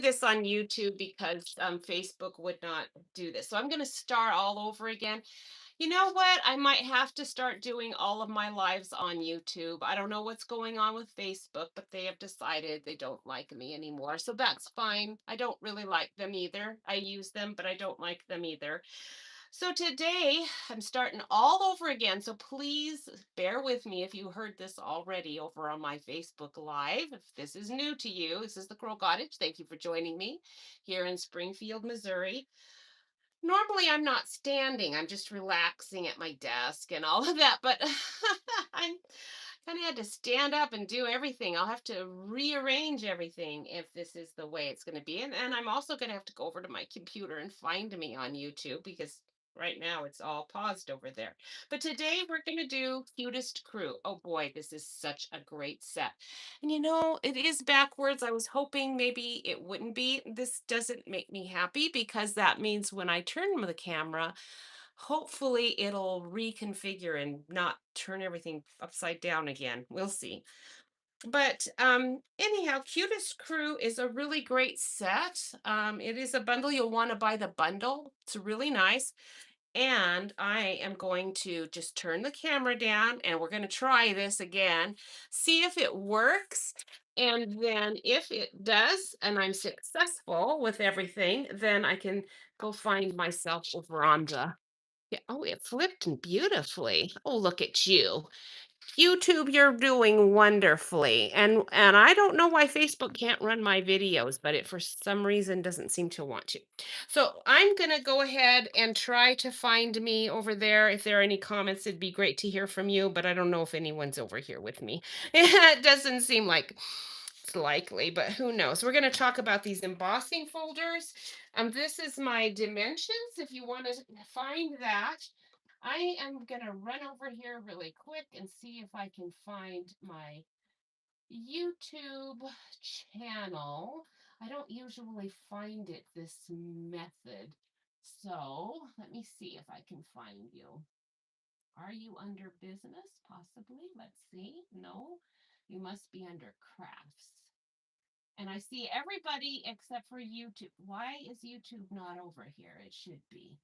this on YouTube because Facebook would not do this. So I'm going to start all over again. You know what? I might have to start doing all of my lives on YouTube. I don't know what's going on with Facebook, but they have decided they don't like me anymore. So that's fine. I don't really like them either. I use them, but I don't like them either. So today I'm starting all over again. So please bear with me if you heard this already over on my Facebook Live. If this is new to you, this is the Crow Cottage. Thank you for joining me here in Springfield, Missouri. Normally I'm not standing, I'm just relaxing at my desk and all of that, but I'm kind of had to stand up and do everything. I'll have to rearrange everything if this is the way it's going to be. And I'm also going to have to go over to my computer and find me on YouTube because right now it's all paused over there. But today we're going to do Cutest Crew. Oh boy, this is such a great set. And it is backwards. I was hoping maybe it wouldn't be. This doesn't make me happy because that means when I turn the camera, hopefully it'll reconfigure and not turn everything upside down again. We'll see. But anyhow, Cutest Crew is a really great set. It is a bundle. You'll want to buy the bundle. It's really nice. And I am going to just turn the camera down and we're going to try this again, see if it works. And then if it does, and I'm successful with everything, then I can go find myself over on the. Yeah, oh, it flipped beautifully. Oh, look at you. YouTube, you're doing wonderfully. And I don't know why Facebook can't run my videos, but it for some reason doesn't seem to want to. So I'm going to go ahead and try to find me over there. If there are any comments, it'd be great to hear from you, but I don't know if anyone's over here with me. It doesn't seem like it's likely, but who knows? We're going to talk about these embossing folders. This is my dimensions if you want to find that. I am going to run over here really quick and see if I can find my YouTube channel. I don't usually find it this method. So let me see if I can find you. Are you under business? Possibly. Let's see. No, you must be under crafts. And I see everybody except for YouTube. Why is YouTube not over here? It should be.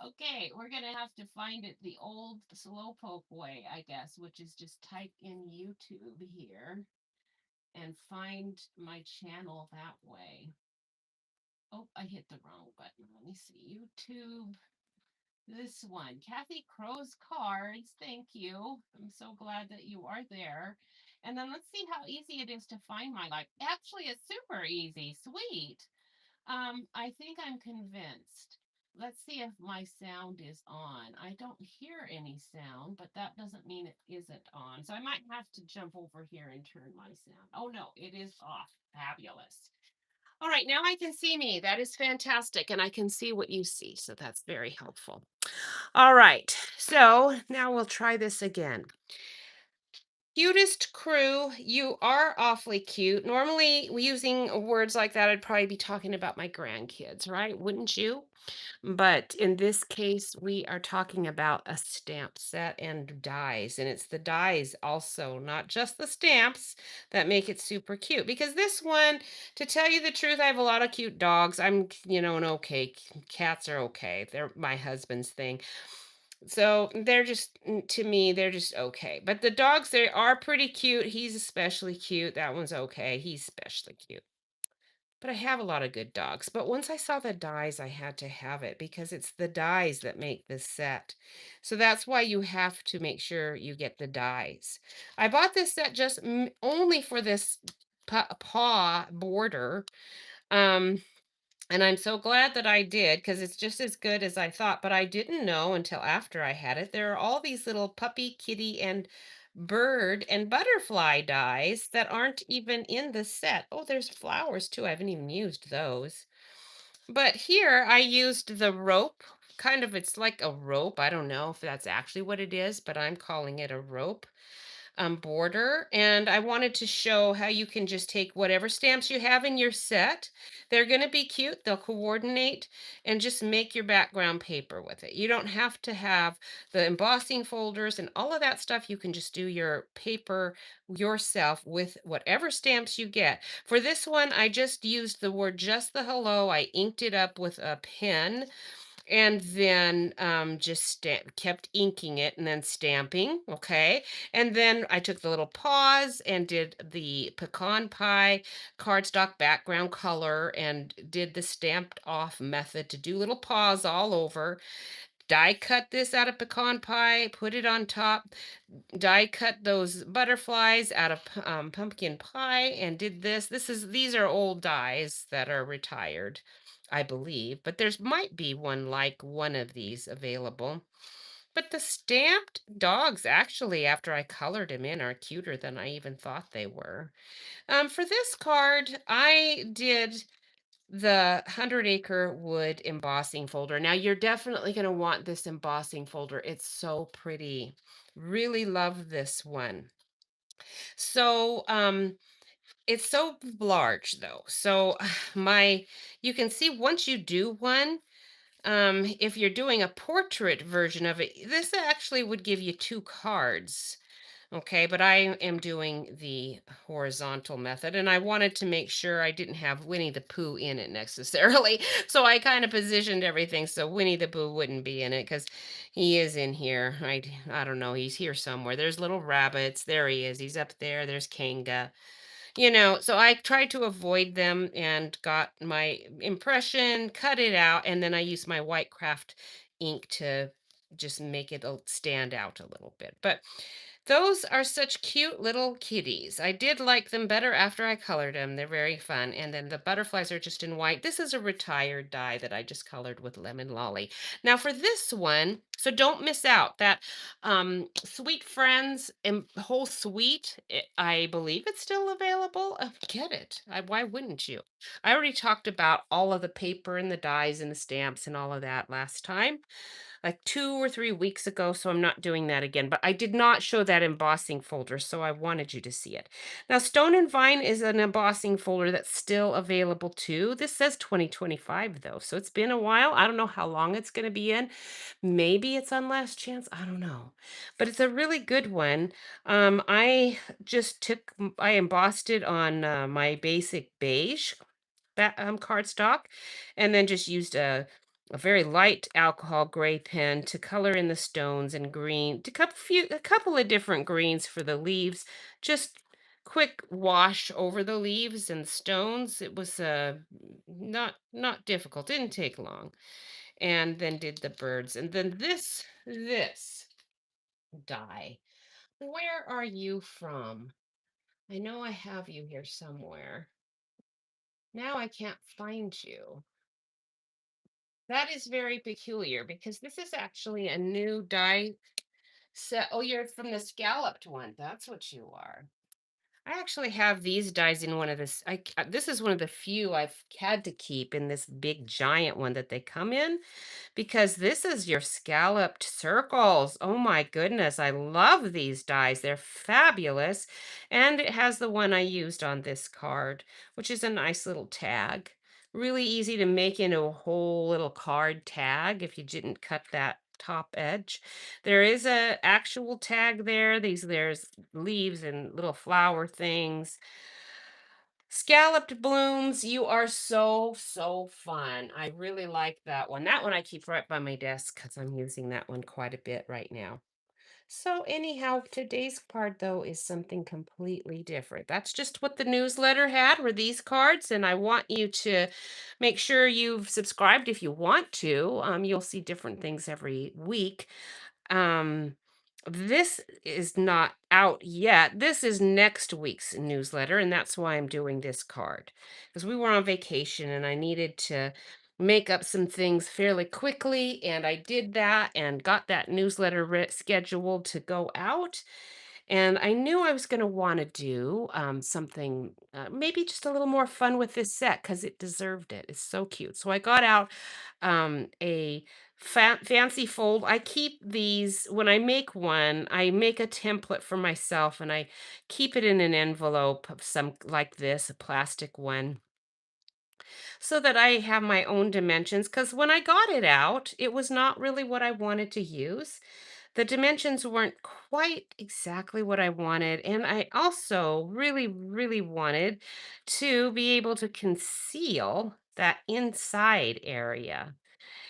Okay, we're gonna have to find it the old slowpoke way, I guess, which is just type in YouTube here and find my channel that way. Oh, I hit the wrong button. Let me see. YouTube. This one, Kathy Crow's Cards. Thank you. I'm so glad that you are there. And then let's see how easy it is to find my life. Actually, it's super easy. Sweet. I think I'm convinced. Let's see if my sound is on. I don't hear any sound, but that doesn't mean it isn't on. So I might have to jump over here and turn my sound. Oh no, it is off. Fabulous. All right, now I can see me. That is fantastic. And I can see what you see. So that's very helpful. All right. So now we'll try this again. Cutest crew, you are awfully cute. Normally, using words like that, I'd probably be talking about my grandkids, right? Wouldn't you? But in this case, we are talking about a stamp set and dies. And it's the dies also, not just the stamps, that make it super cute. Because this one, to tell you the truth, I have a lot of cute dogs. An okay. Cats are okay. They're my husband's thing. So they're just, to me, they're just okay. But the dogs, they are pretty cute. He's especially cute. That one's okay. He's especially cute. But I have a lot of good dogs. But once I saw the dies, I had to have it because it's the dies that make this set. So that's why you have to make sure you get the dies. I bought this set just only for this paw border. Um, and I'm so glad that I did because it's just as good as I thought. But I didn't know until after I had it. There are all these little puppy, kitty, and bird and butterfly dies that aren't even in the set. Oh, there's flowers too. I haven't even used those. But here I used the rope. Kind of, it's like a rope. I don't know if that's actually what it is, but I'm calling it a rope. border. And I wanted to show how you can just take whatever stamps you have in your set. They're going to be cute, they'll coordinate, and just make your background paper with it. You don't have to have the embossing folders and all of that stuff. You can just do your paper yourself with whatever stamps you get. For this one, I just used the word just the hello. I inked it up with a pen and then just kept inking it and then stamping. Okay. And then I took the little paws and did the pecan pie cardstock background color and did the stamped off method to do little paws all over. Die cut this out of pecan pie, put it on top, die cut those butterflies out of pumpkin pie and did this. These are old dies that are retired, I believe, but there's might be one like one of these available. But the stamped dogs, actually, after I colored them in, are cuter than I even thought they were. For this card, I did the 100 Acre Wood embossing folder. Now, you're definitely going to want this embossing folder. It's so pretty. Really love this one. So, it's so large though. So, my you can see once you do one, if you're doing a portrait version of it, this actually would give you two cards. Okay, but I am doing the horizontal method, and I wanted to make sure I didn't have Winnie the Pooh in it necessarily. So I kind of positioned everything so Winnie the Pooh wouldn't be in it because he is in here. I don't know, he's here somewhere. There's little rabbits. There he is. He's up there. There's Kanga. So I tried to avoid them and got my impression, cut it out, and then I used my white craft ink to just make it stand out a little bit. But those are such cute little kitties. I did like them better after I colored them. They're very fun. And then the butterflies are just in white. This is a retired die that I just colored with Lemon Lolly. Now for this one, so don't miss out that Sweet Friends and whole suite. I believe it's still available. Get it. Why wouldn't you? I already talked about all of the paper and the dies and the stamps and all of that last time like 2 or 3 weeks ago, so I'm not doing that again, but I did not show that embossing folder, so I wanted you to see it. Now, Stone and Vine is an embossing folder that's still available too. This says 2025 though, so it's been a while. I don't know how long it's going to be in. Maybe it's on last chance. I don't know. But it's a really good one. I just I embossed it on my basic beige that cardstock, and then just used a very light alcohol gray pen to color in the stones and green, to a couple of different greens for the leaves. Just quick wash over the leaves and stones. It was not difficult. Didn't take long. And then did the birds, and then this die. Where are you from? I know I have you here somewhere. Now I can't find you. That is very peculiar because this is actually a new die set. Oh, you're from the scalloped one. That's what you are. I actually have these dies in one of this. This is one of the few I've had to keep in this big giant one that they come in because this is your scalloped circles. Oh my goodness, I love these dies. They're fabulous. And it has the one I used on this card, which is a nice little tag. Really easy to make into a whole little card tag if you didn't cut that top edge. There is a actual tag there. There's leaves and little flower things. Scalloped blooms, you are so fun. I really like that one. That one I keep right by my desk because I'm using that one quite a bit right now. So anyhow, today's card though is something completely different. That's just what the newsletter had were these cards, and I want you to make sure you've subscribed if you want to. You'll see different things every week. Um, this is not out yet. This is next week's newsletter, and that's why I'm doing this card because we were on vacation and I needed to make up some things fairly quickly, and I did that and got that newsletter scheduled to go out. And I knew I was going to want to do something, maybe just a little more fun with this set because it deserved it. It's so cute. So I got out a fancy fold. I keep these when I make one, I make a template for myself and I keep it in an envelope of some like this, a plastic one, so that I have my own dimensions. Because when I got it out, it was not really what I wanted to use. The dimensions weren't quite exactly what I wanted. And I also really, really wanted to be able to conceal that inside area.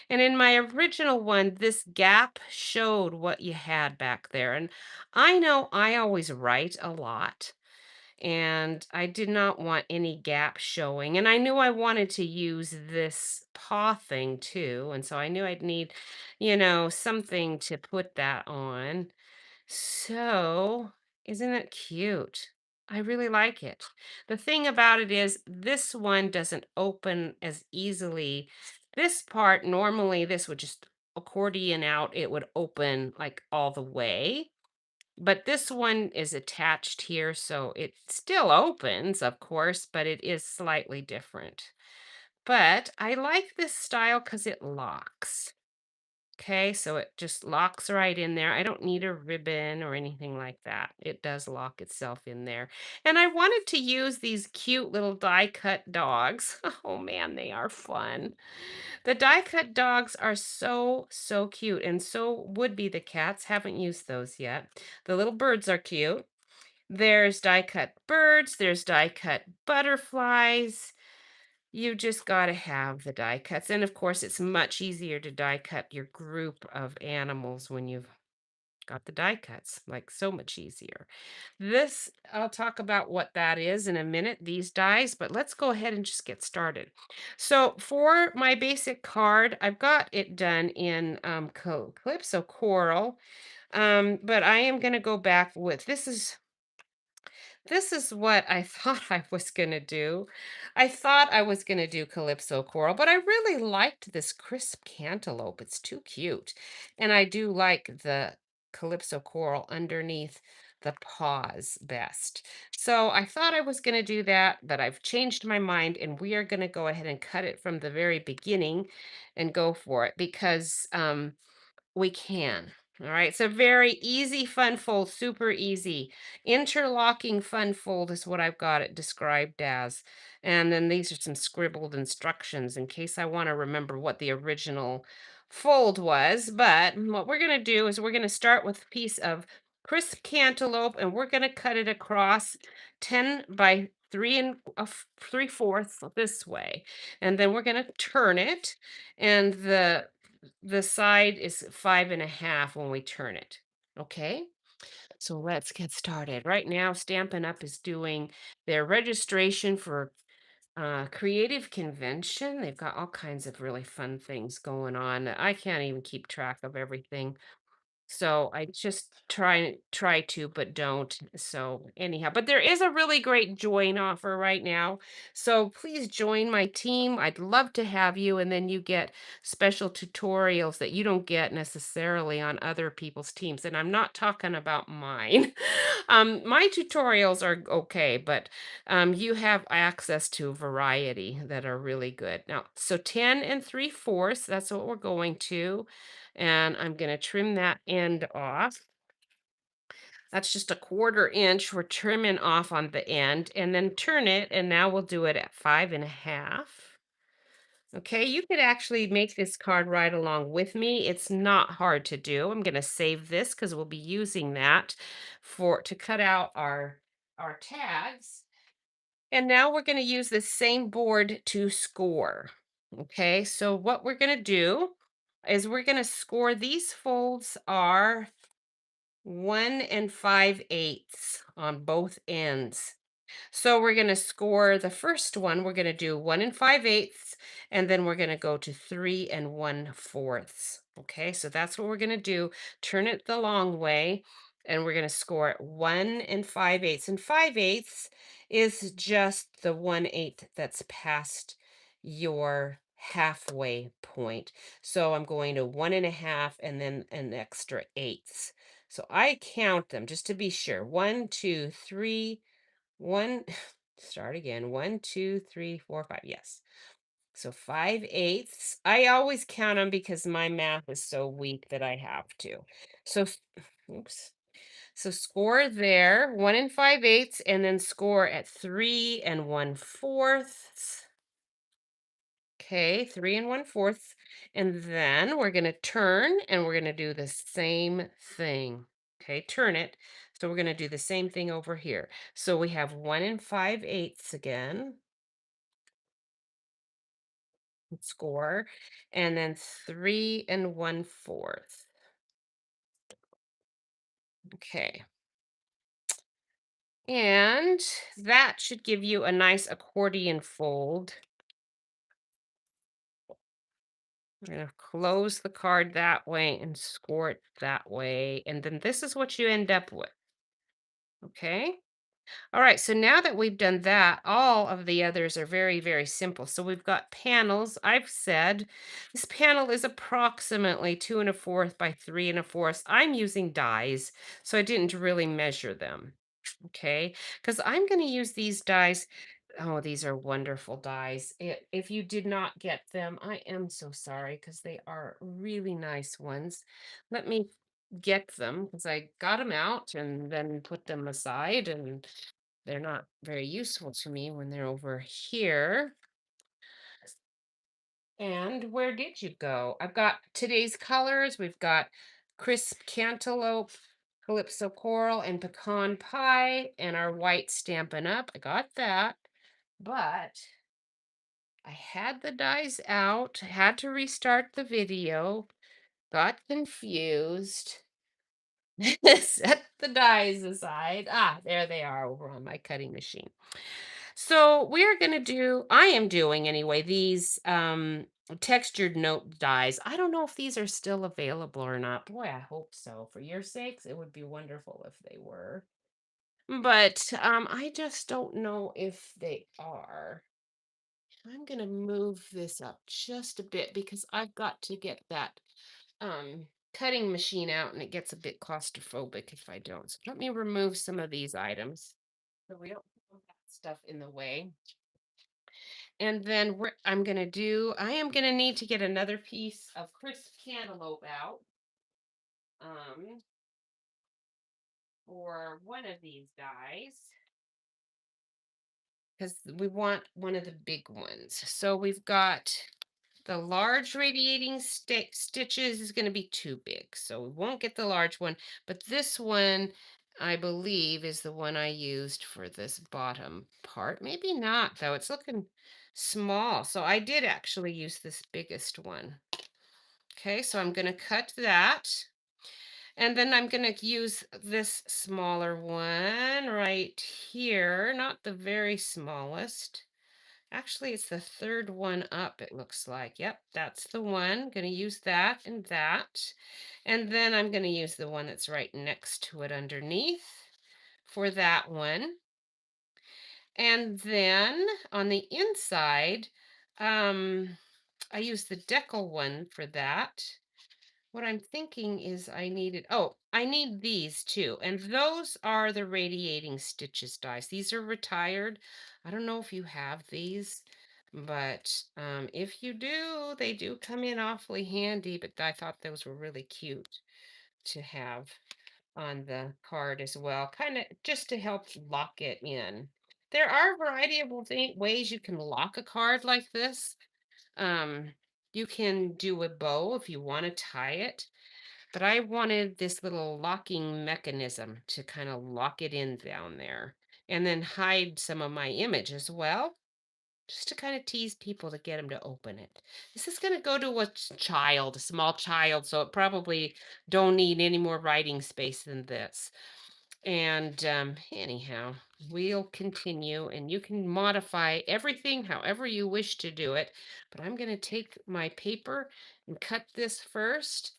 And in my original one, this gap showed what you had back there. And I know I always write a lot, and I did not want any gap showing. And I knew I wanted to use this paw thing too. And so I knew I'd need, something to put that on. So, isn't it cute? I really like it. The thing about it is, this one doesn't open as easily. This part, normally, this would just accordion out, it would open like all the way. But this one is attached here, so it still opens, of course, but it is slightly different. But I like this style because it locks. Okay, so it just locks right in there. I don't need a ribbon or anything like that. It does lock itself in there. And I wanted to use these cute little die cut dogs. Oh man, they are fun. The die cut dogs are so, so cute, and so would be the cats. Haven't used those yet. The little birds are cute. There's die cut birds, there's die cut butterflies. You just got to have the die cuts. And of course, it's much easier to die cut your group of animals when you've got the die cuts, like so much easier. This, I'll talk about what that is in a minute, these dies, but let's go ahead and just get started. So for my basic card, I've got it done in Calypso Coral, but I am going to go back with this is what I thought I was gonna do. I thought I was gonna do Calypso Coral, but I really liked this crisp cantaloupe. It's too cute. And I do like the Calypso Coral underneath the paws best. So I thought I was gonna do that, but I've changed my mind and we are gonna go ahead and cut it from the very beginning and go for it because we can. All right. It's a very easy fun fold, super easy. Interlocking fun fold is what I've got it described as. And then these are some scribbled instructions in case I want to remember what the original fold was. But what we're going to do is we're going to start with a piece of crisp cantaloupe and we're going to cut it across 10 by 3 4 this way. And then we're going to turn it, and the side is 5.5 when we turn it. Okay, so let's get started. Right now, Stampin' Up! Is doing their registration for creative convention. They've got all kinds of really fun things going on. I can't even keep track of everything. So I just try to, but don't. So anyhow, but there is a really great join offer right now. So please join my team. I'd love to have you. And then you get special tutorials that you don't get necessarily on other people's teams. And I'm not talking about mine. My tutorials are okay, but you have access to a variety that are really good. Now, so 10 3/4, that's what we're going to. And I'm going to trim that end off. That's just a 1/4 inch. We're trimming off on the end and then turn it. And now we'll do it at 5.5. Okay, you could actually make this card right along with me. It's not hard to do. I'm going to save this because we'll be using that to cut out our tags. And now we're going to use the same board to score. Okay, so what we're going to do is we're going to score these folds are 1 5/8 on both ends. So we're going to score the first one. We're going to do 1 5/8, and then we're going to go to 3 1/4. Okay, so that's what we're going to do. Turn it the long way, and we're going to score it 1 5/8. And 5/8 is just the 1/8 that's past your halfway point. So I'm going to 1.5 and then an extra eighths. So I count them just to be sure. One, two, three, one, start again. One, two, three, four, five. Yes. So 5/8. I always count them because my math is so weak that I have to. So, oops. So score there, 1 and 5/8, and then score at 3 and 1/4. Okay, 3 and 1/4. And then we're going to turn and we're going to do the same thing. Okay, turn it. So we're going to do the same thing over here. So we have 1 and 5/8 again, score, and then 3 and 1/4. Okay. And that should give you a nice accordion fold. We're going to close the card that way and score it that way. And then this is what you end up with. Okay. All right. So now that we've done that, all of the others are very, very simple. So we've got panels. I've said this panel is approximately 2 and 1/4 by 3 and 1/4. I'm using dies, so I didn't really measure them. Okay, because I'm going to use these dies. Oh, these are wonderful dies. If you did not get them, I am so sorry because they are really nice ones. Let me get them because I got them out and then put them aside, and they're not very useful to me when they're over here. And where did you go? I've got today's colors. We've got crisp cantaloupe, calypso coral, and pecan pie, and our white Stampin' Up. I got that. But I had the dies out, had to restart the video, got confused, set the dies aside. Ah, there they are over on my cutting machine. So we're gonna do, I am doing anyway, these textured note dies. I don't know if these are still available or not. Boy, I hope so. For your sakes, it would be wonderful if they were. But I just don't know if they are. I'm gonna move this up just a bit because I've got to get that cutting machine out and it gets a bit claustrophobic if I don't. So let me remove some of these items so we don't put that stuff in the way. And then I am gonna need to get another piece of crisp cantaloupe out um, for one of these dies because we want one of the big ones. So we've got the large radiating stitches is going to be too big, so we won't get the large one. But this one, I believe, is the one I used for this bottom part. Maybe not, though. It's looking small. So I did actually use this biggest one. Okay, so I'm going to cut that. And then I'm going to use this smaller one right here, not the very smallest. Actually, it's the third one up, it looks like. Yep, that's the one. Going to use that and that. And then I'm going to use the one that's right next to it underneath for that one. And then on the inside, um, I use the decal one for that. What I'm thinking is I need these too. And those are the radiating stitches dies. These are retired. I don't know if you have these, but if you do, they do come in awfully handy. But I thought those were really cute to have on the card as well, kind of just to help lock it in. There are a variety of ways you can lock a card like this. Um, you can do a bow if you want to tie it. But I wanted this little locking mechanism to kind of lock it in down there and then hide some of my image as well, just to kind of tease people to get them to open it. This is going to go to a child, a small child, so it probably don't need any more writing space than this. And anyhow, we'll continue and you can modify everything however you wish to do it. But I'm going to take my paper and cut this first.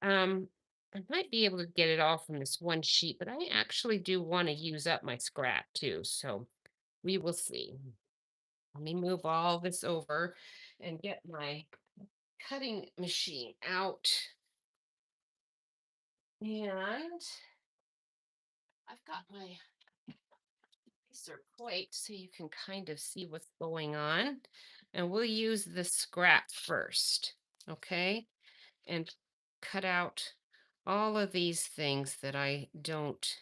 Um, I might be able to get it all from this one sheet, but I actually do want to use up my scrap too. So we will see. Let me move all this over and get my cutting machine out. And I've got my laser plate so you can kind of see what's going on. And we'll use the scrap first, okay? And cut out all of these things that I don't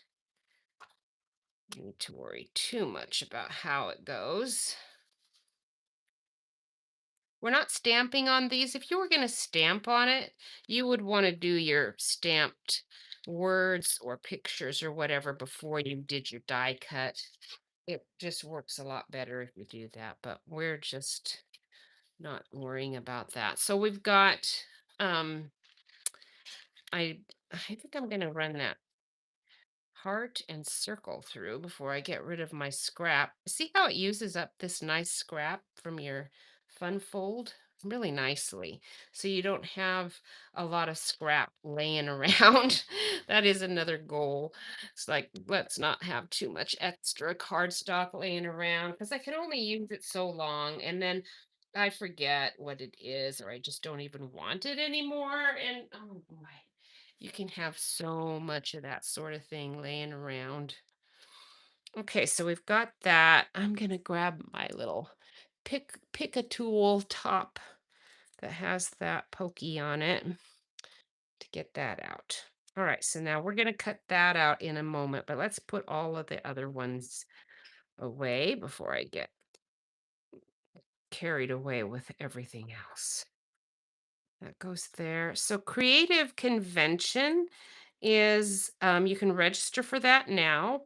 need to worry too much about how it goes. We're not stamping on these. If you were going to stamp on it, you would want to do your stamped words or pictures or whatever before you did your die cut. It just works a lot better if you do that, but we're just not worrying about that. So we've got um I think I'm going to run that heart and circle through before I get rid of my scrap. See how it uses up this nice scrap from your fun fold really nicely. So you don't have a lot of scrap laying around. That is another goal. It's like, let's not have too much extra cardstock laying around because I can only use it so long. And then I forget what it is, or I just don't even want it anymore. And oh boy, you can have so much of that sort of thing laying around. Okay, so we've got that. I'm gonna grab my little pick a tool top that has that pokey on it to get that out. All right, so now we're gonna cut that out in a moment, but let's put all of the other ones away before I get carried away with everything else. That goes there. So creative convention is you can register for that now.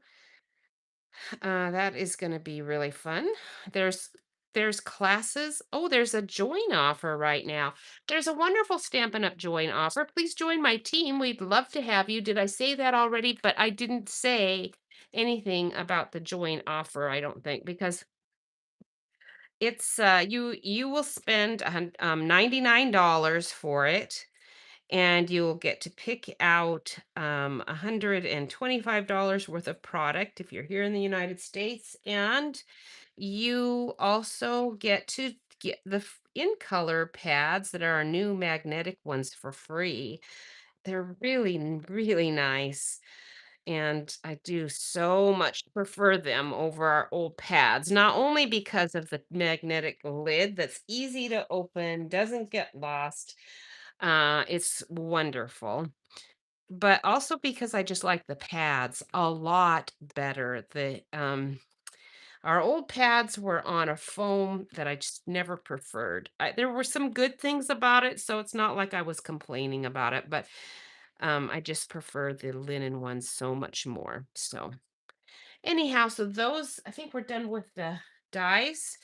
That is going to be really fun. There's there's classes. Oh, there's a join offer right now. There's a wonderful Stampin' Up! Join offer. Please join my team. We'd love to have you. Did I say that already? But I didn't say anything about the join offer, I don't think, because it's you will spend $99 for it, and you'll get to pick out $125 worth of product if you're here in the United States. And you also get to get the in color pads that are our new magnetic ones for free. They're really, really nice. And I do so much prefer them over our old pads, not only because of the magnetic lid that's easy to open, doesn't get lost. It's wonderful, but also because I just like the pads a lot better. Our old pads were on a foam that I just never preferred. There were some good things about it, so it's not like I was complaining about it, but I just prefer the linen ones so much more. So anyhow, so those, I think we're done with the dies.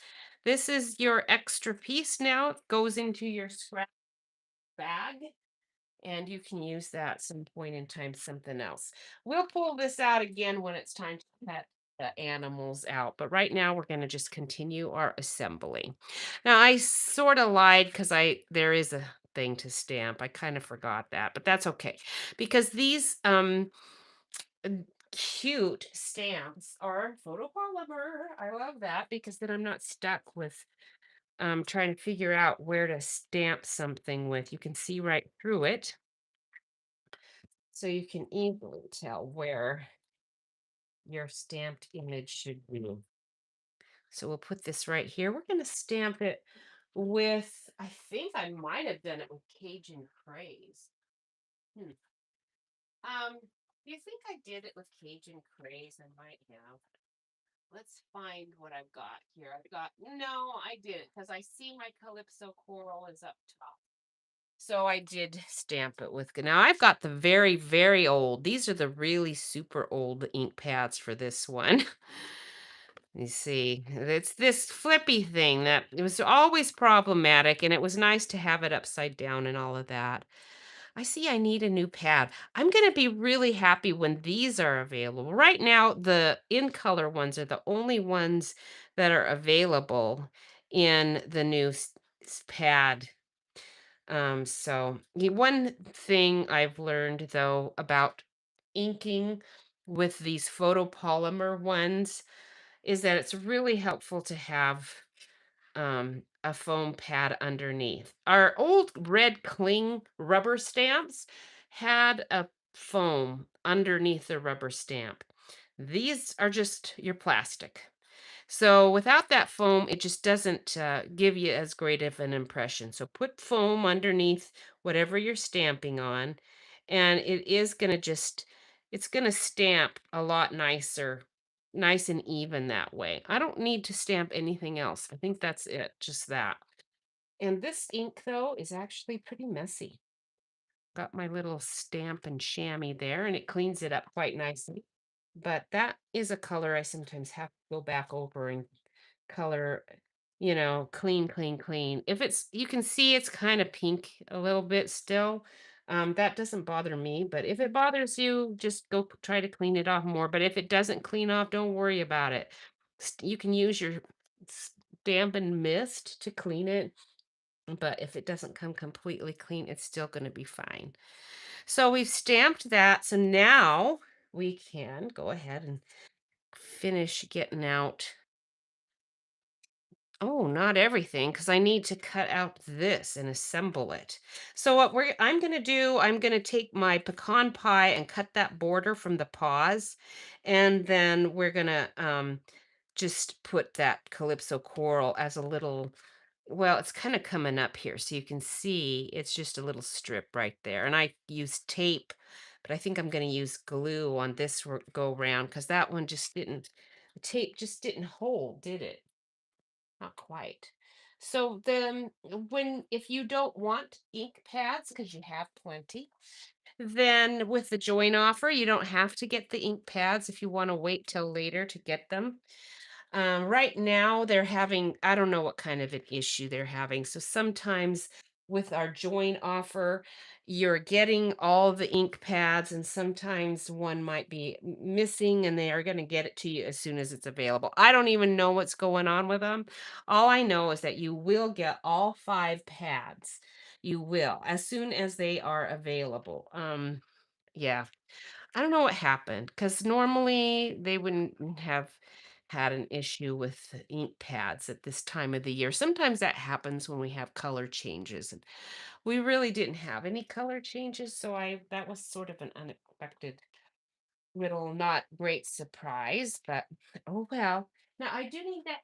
This is your extra piece now. It goes into your scrap bag, and you can use that some point in time, something else. We'll pull this out again when it's time to cut the animals out, but right now we're going to just continue our assembly. Now I sort of lied because I there is a thing to stamp. I kind of forgot that, but that's okay because these uh, cute stamps are photopolymer. I love that because then I'm not stuck with trying to figure out where to stamp something with. You can see right through it, so you can easily tell where your stamped image should be. So we'll put this right here. We're going to stamp it with, I think I might have done it with Cajun Craze. Hmm. Do you think I did it with Cajun Craze? I might have. Let's find what I've got here. I've got, no, I didn't because I see my Calypso Coral is up top. So I did stamp it with, now I've got the very, very old. These are the really super old ink pads for this one. You see, it's this flippy thing that it was always problematic, and it was nice to have it upside down and all of that. I see I need a new pad. I'm going to be really happy when these are available. Right now, the in color ones are the only ones that are available in the new pad. One thing I've learned though about inking with these photopolymer ones is that it's really helpful to have a foam pad underneath. Our old red cling rubber stamps had a foam underneath the rubber stamp. These are just your plastic. So without that foam, it just doesn't give you as great of an impression. So put foam underneath whatever you're stamping on, and it is going to it's going to stamp a lot nicer, nice and even that way. I don't need to stamp anything else. I think that's it, just that. And this ink, though, is actually pretty messy. Got my little stamp and chamois there, and it cleans it up quite nicely. But that is a color I sometimes have to go back over and color, clean, clean, clean. If it's, you can see it's kind of pink a little bit still. That doesn't bother me, but if it bothers you, just go try to clean it off more. But if it doesn't clean off, don't worry about it. You can use your stamp and mist to clean it, but if it doesn't come completely clean, it's still going to be fine. So we've stamped that. So now we can go ahead and finish getting out. Oh, not everything, because I need to cut out this and assemble it. So I'm gonna do, I'm gonna take my pecan pie and cut that border from the paws, and then we're gonna just put that calypso coral as a little, well, it's kind of coming up here, so you can see it's just a little strip right there. And I use tape, but I think I'm gonna use glue on this go round because that one just didn't, the tape just didn't hold, did it? Not quite. So then when if you don't want ink pads because you have plenty, then with the join offer, you don't have to get the ink pads if you want to wait till later to get them. Right now, they're having, I don't know what kind of an issue they're having. So sometimes with our join offer, you're getting all the ink pads, and sometimes one might be missing, and they are going to get it to you as soon as it's available. I don't even know what's going on with them. All I know is that you will get all 5 pads. You will, as soon as they are available. Yeah. I don't know what happened because normally they wouldn't have had an issue with the ink pads at this time of the year. Sometimes that happens when we have color changes, and we really didn't have any color changes, so I that was sort of an unexpected little not great surprise, but oh well. Now I do need that.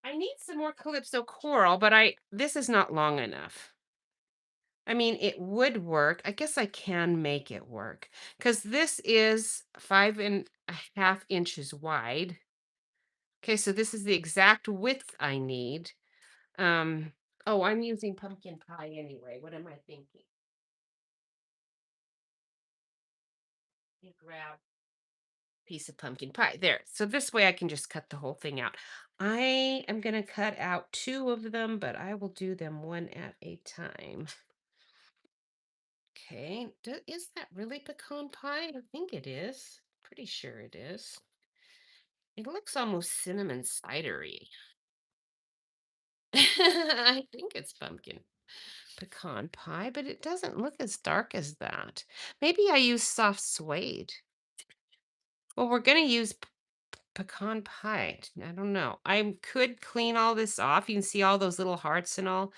I need some more calypso coral, but I this is not long enough. I mean, it would work. I guess I can make it work because this is 5.5 inches wide. Okay, so this is the exact width I need. Um, oh, I'm using pumpkin pie anyway. What am I thinking? You grab a piece of pumpkin pie. There. So this way I can just cut the whole thing out. I am going to cut out 2 of them, but I will do them one at a time. Okay, is that really pecan pie? I think it is. Pretty sure it is. It looks almost cinnamon cidery. I think it's pumpkin pecan pie, but it doesn't look as dark as that. Maybe I use soft suede. Well, we're going to use pecan pie. I don't know. I could clean all this off. You can see all those little hearts and all.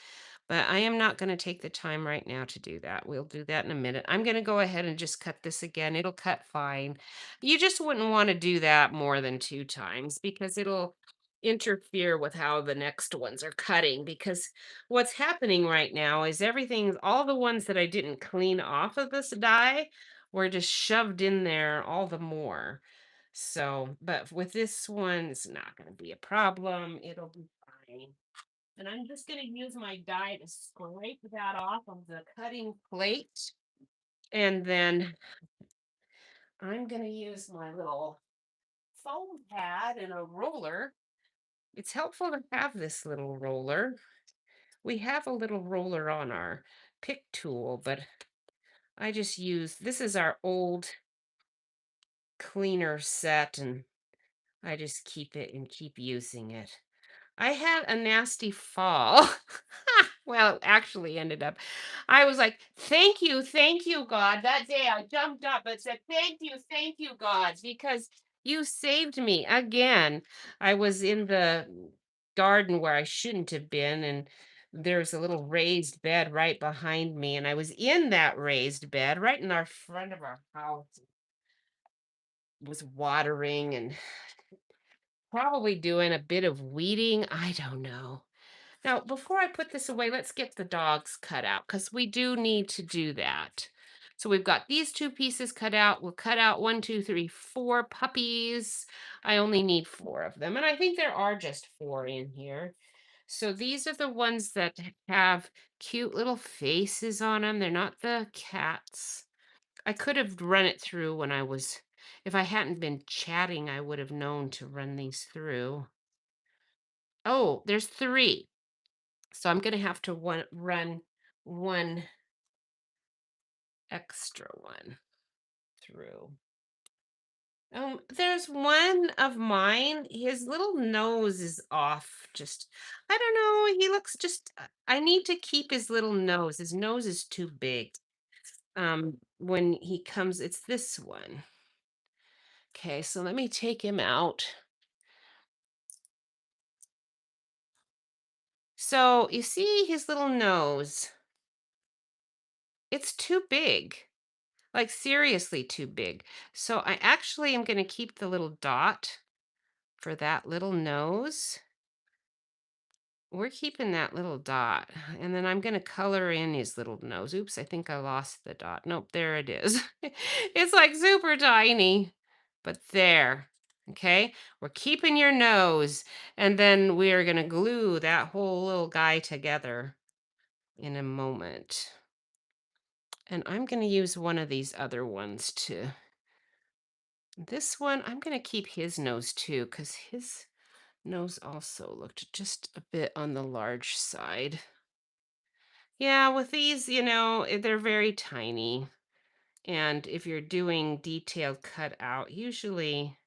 But I am not going to take the time right now to do that. We'll do that in a minute. I'm going to go ahead and just cut this again. It'll cut fine. You just wouldn't want to do that more than 2 times because it'll interfere with how the next ones are cutting. Because what's happening right now is everything, all the ones that I didn't clean off of this die were just shoved in there all the more. So, but with this one, it's not going to be a problem. It'll be fine. And I'm just going to use my die to scrape that off of the cutting plate. And then I'm going to use my little foam pad and a roller. It's helpful to have this little roller. We have a little roller on our pick tool, but I just use, this is our old cleaner set, and I just keep it and keep using it. I had a nasty fall. Well, it actually ended up, I was like, thank you, God. That day I jumped up and said, thank you, God, because you saved me again. I was in the garden where I shouldn't have been, and there's a little raised bed right behind me, and I was in that raised bed right in our front of our house, was watering and probably doing a bit of weeding. I don't know. Now, before I put this away, let's get the dogs cut out because we do need to do that. So we've got these two pieces cut out. We'll cut out one, two, three, four puppies. I only need four of them. And I think there are just four in here. So these are the ones that have cute little faces on them. They're not the cats. I could have run it through when if I hadn't been chatting, I would have known to run these through. Oh, there's three. So I'm gonna have to run one extra one through. There's one of mine. His little nose is off. Just, I don't know. He looks just. I need to keep his little nose. His nose is too big. When he comes, it's this one. Okay, so let me take him out. So you see his little nose. It's too big. Like seriously too big. So I actually am going to keep the little dot for that little nose. We're keeping that little dot. And then I'm going to color in his little nose. Oops, I think I lost the dot. Nope, there it is. It's like super tiny, but there. Okay, we're keeping your nose. And then we are going to glue that whole little guy together in a moment. And I'm going to use one of these other ones to this one, I'm going to keep his nose too, because his nose also looked just a bit on the large side. Yeah, with these, they're very tiny. And if you're doing detailed cutout, usually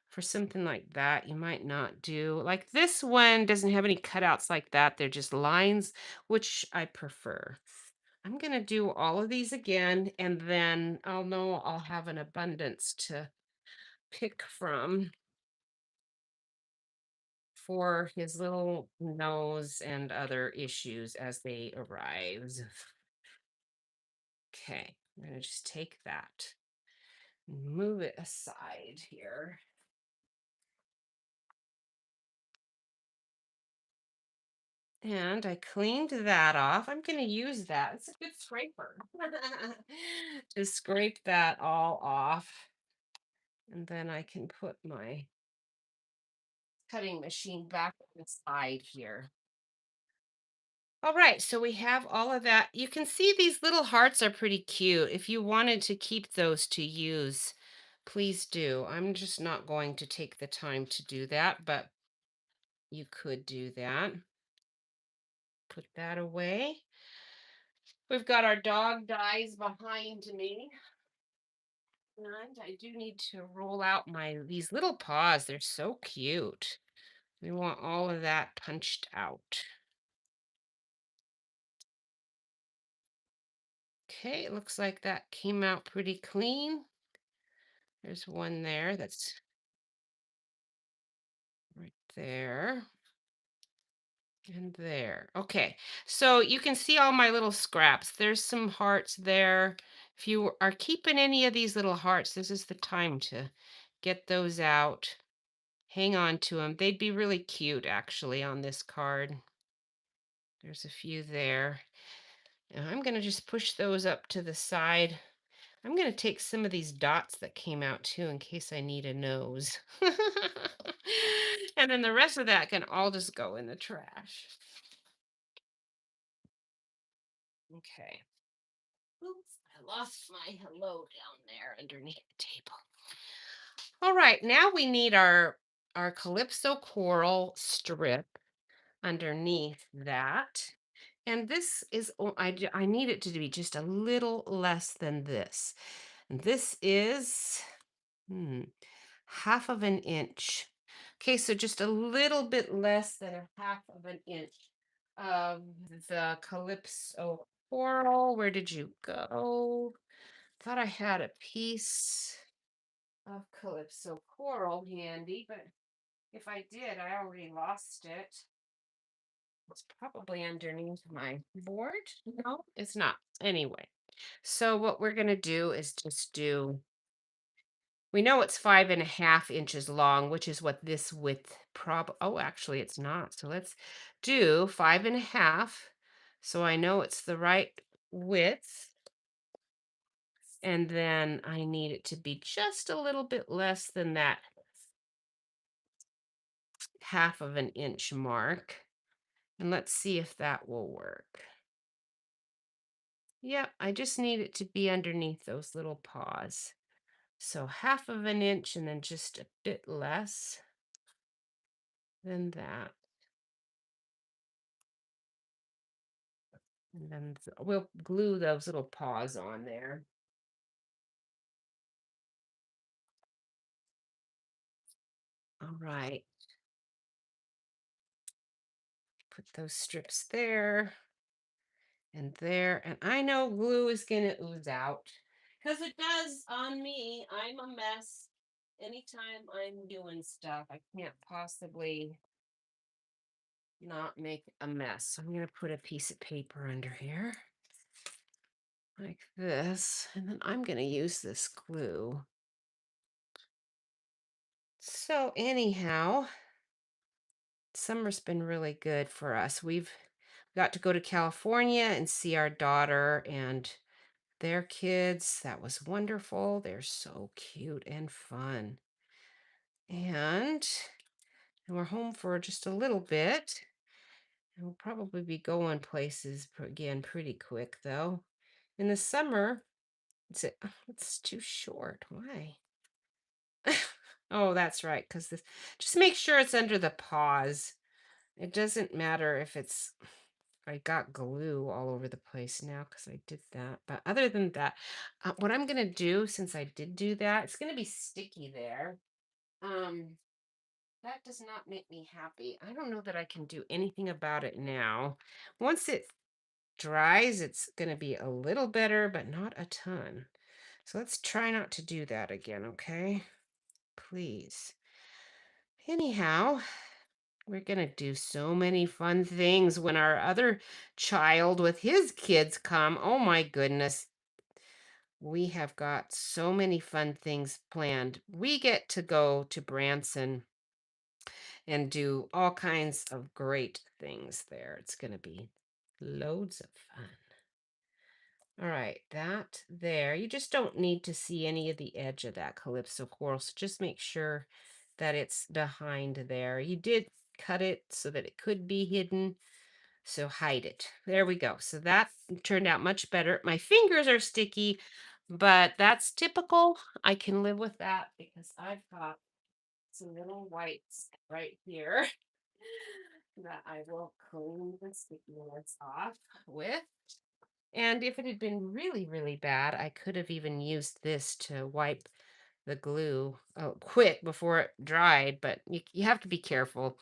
for something like that, you might not do. Like this one doesn't have any cutouts like that. They're just lines, which I prefer. I'm going to do all of these again, and then I'll know I'll have an abundance to pick from for his little nose and other issues as they arise. Okay, I'm going to just take that, move it aside here. And I cleaned that off. I'm going to use that. It's a good scraper to scrape that all off. And then I can put my cutting machine back inside here. All right, so we have all of that. You can see these little hearts are pretty cute. If you wanted to keep those to use, please do. I'm just not going to take the time to do that, but you could do that. Put that away. We've got our dog dies behind me. And I do need to roll out these little paws. They're so cute. We want all of that punched out. Okay, it looks like that came out pretty clean. There's one there that's right there and there. Okay, so you can see all my little scraps. There's some hearts there. If you are keeping any of these little hearts, this is the time to get those out. Hang on to them. They'd be really cute actually on this card. There's a few there. And I'm going to just push those up to the side. I'm going to take some of these dots that came out too in case I need a nose. And then the rest of that can all just go in the trash. Okay. Oops, I lost my hello down there underneath the table. All right, now we need our Calypso coral strip underneath that. And this is, I need it to be just a little less than this. And this is half of an inch. Okay, so just a little bit less than a half of an inch of the Calypso coral. Where did you go? Thought I had a piece of Calypso coral handy, but if I did, I already lost it. It's probably underneath my board. No, it's not. Anyway, so what we're going to do is just do, we know it's 5.5 inches long, which is what this width oh, actually it's not. So let's do 5.5. So I know it's the right width. And then I need it to be just a little bit less than that 1/2 inch mark. And let's see if that will work. Yep, I just need it to be underneath those little paws. So 1/2 inch and then just a bit less than that. And then we'll glue those little paws on there. All right, put those strips there and there. And I know glue is going to ooze out because it does on me. I'm a mess. Anytime I'm doing stuff, I can't possibly not make a mess. So I'm going to put a piece of paper under here like this. And then I'm going to use this glue. So anyhow, summer's been really good for us. We've got to go to California and see our daughter and their kids. That was wonderful. They're so cute and fun. And we're home for just a little bit. And we'll probably be going places again pretty quick, though. In the summer, it's too short. Why? Oh, that's right. Because this, just make sure it's under the paws. It doesn't matter if it's, I got glue all over the place now because I did that. But other than that, what I'm going to do, since I did do that, it's going to be sticky there. Um, that does not make me happy. I don't know that I can do anything about it now. Once it dries, it's going to be a little better, but not a ton. So let's try not to do that again, okay? Please. Anyhow, we're going to do so many fun things when our other child with his kids come. Oh my goodness. We have got so many fun things planned. We get to go to Branson and do all kinds of great things there. It's going to be loads of fun. All right, that there. You just don't need to see any of the edge of that calypso coral. So just make sure that it's behind there. You did cut it so that it could be hidden. So hide it. There we go. So that turned out much better. My fingers are sticky, but that's typical. I can live with that because I've got some little whites right here that I will clean the stickiness off with. And if it had been really, really bad, I could have even used this to wipe the glue quick before it dried, but you have to be careful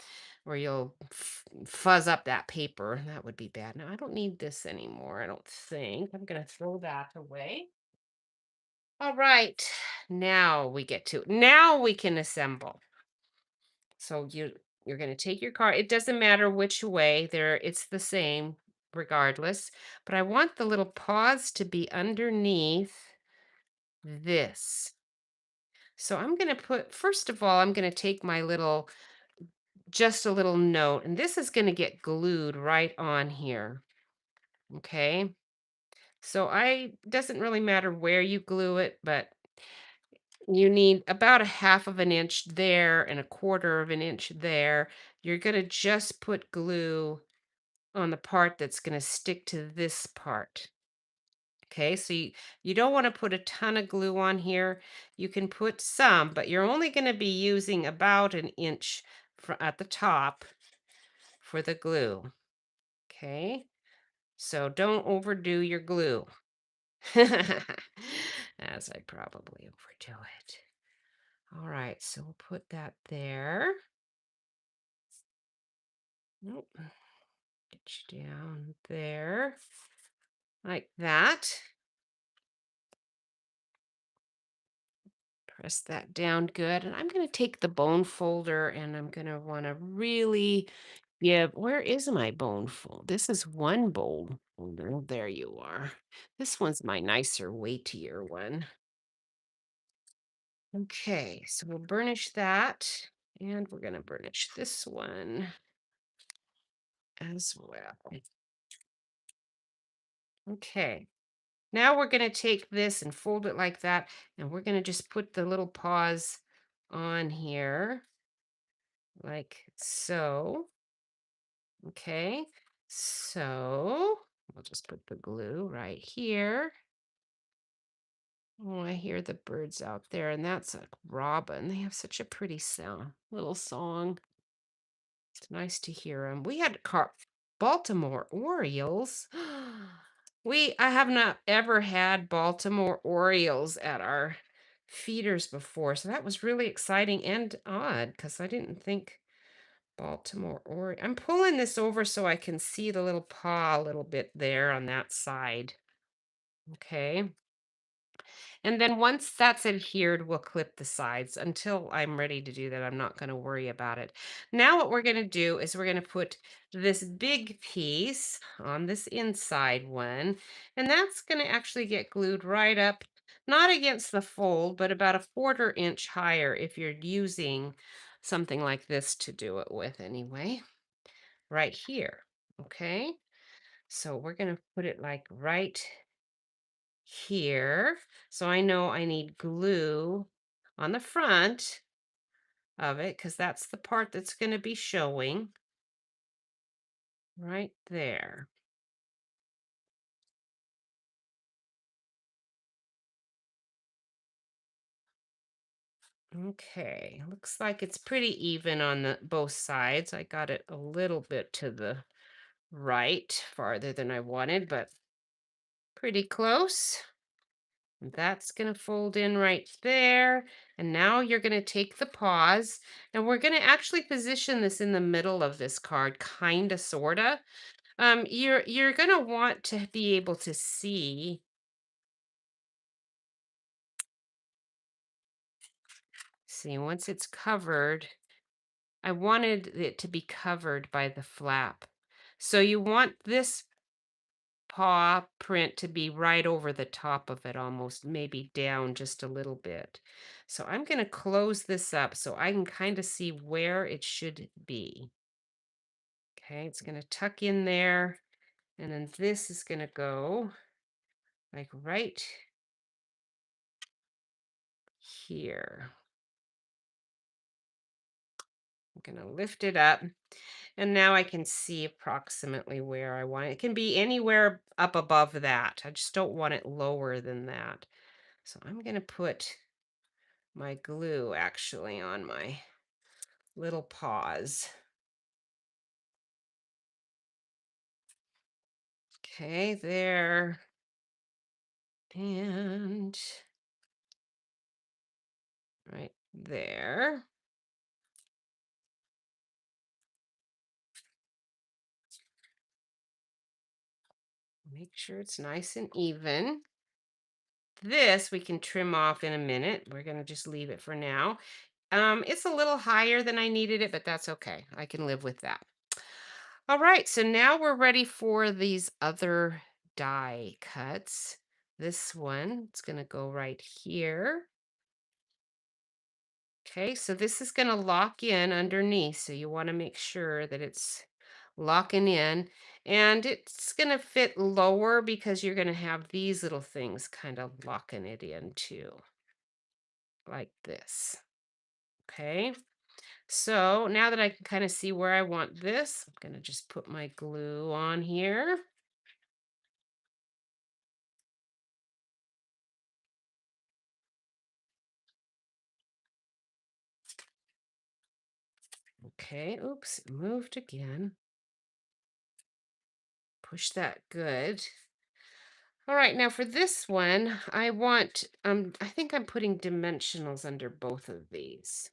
or you'll fuzz up that paper. That would be bad. Now, I don't need this anymore, I don't think. I'm going to throw that away. All right. Now we can assemble. So you're going to take your card. It doesn't matter which way. There it's the same regardless, but I want the little paws to be underneath this. So I'm going to put, first of all, I'm going to take my little, just a little note, and this is going to get glued right on here. Okay. So doesn't really matter where you glue it, but you need about 1/2 inch there and 1/4 inch there. You're going to just put glue on the part that's going to stick to this part. Okay, so you don't want to put a ton of glue on here. You can put some, but you're only going to be using about an inch at the top for the glue. Okay, so don't overdo your glue. As I probably overdo it. All right, so we'll put that there. Nope. Get you down there like that. Press that down good. And I'm going to take the bone folder and I'm going to want to really Yeah, where is my bone fold? This is one bone folder. There you are. This one's my nicer, weightier one. Okay, so we'll burnish that, and we're gonna burnish this one as well. Okay, now we're gonna take this and fold it like that, and we're gonna just put the little paws on here, like so. Okay, so we'll just put the glue right here. Oh, I hear the birds out there, and that's a robin. They have such a pretty sound, little song. It's nice to hear them. We had Baltimore Orioles. I have not ever had Baltimore Orioles at our feeders before, so that was really exciting and odd because I didn't think Baltimore Ori. I'm pulling this over so I can see the little paw a little bit there on that side. Okay. And then once that's adhered, we'll clip the sides. Until I'm ready to do that, I'm not going to worry about it. Now what we're going to do is we're going to put this big piece on this inside one, and that's going to actually get glued right up, not against the fold, but about a 1/4 inch higher if you're using something like this to do it with anyway, right here. Okay. So we're going to put it like right here. So I know I need glue on the front of it because that's the part that's going to be showing right there. Okay, looks like it's pretty even on the both sides. I got it a little bit to the right, farther than I wanted, but pretty close. That's going to fold in right there. And now you're going to take the paws and we're going to actually position this in the middle of this card, kind of, sort of. You're going to want to be able to see, once it's covered, I wanted it to be covered by the flap. So you want this paw print to be right over the top of it, almost maybe down just a little bit. So I'm going to close this up so I can kind of see where it should be. Okay, it's going to tuck in there, and then this is going to go like right here. I'm going to lift it up, and now I can see approximately where I want it. It can be anywhere up above that. I just don't want it lower than that. So I'm going to put my glue actually on my little paws. Okay, there. And right there. Make sure it's nice and even. This we can trim off in a minute. We're going to just leave it for now. It's a little higher than I needed it, but that's okay. I can live with that. All right, so now we're ready for these other die cuts. This one, it's going to go right here. Okay, so this is going to lock in underneath. So you want to make sure that it's locking in. And it's going to fit lower because you're going to have these little things kind of locking it in too, like this. Okay, so now that I can kind of see where I want this, I'm going to just put my glue on here. Okay, oops, it moved again. Push that good. All right, now for this one, I think I'm putting dimensionals under both of these.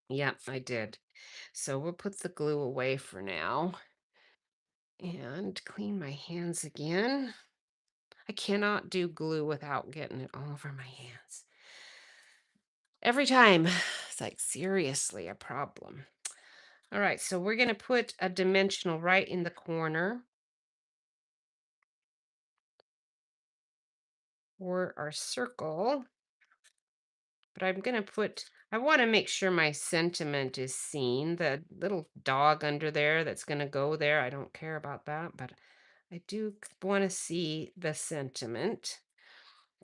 Yep, I did. So we'll put the glue away for now and clean my hands again. I cannot do glue without getting it all over my hands. Every time. It's like seriously a problem. All right, so we're going to put a dimensional right in the corner for our circle. But I'm going to I want to make sure my sentiment is seen. The little dog under there that's going to go there, I don't care about that, but I do want to see the sentiment.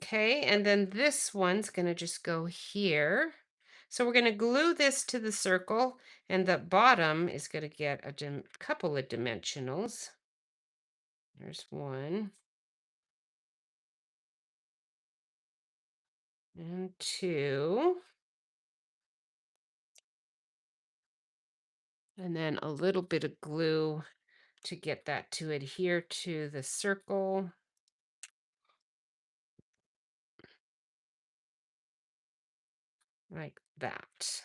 Okay, and then this one's going to just go here. So we're going to glue this to the circle, and the bottom is going to get a couple of dimensionals. There's one and two, and then a little bit of glue to get that to adhere to the circle like that.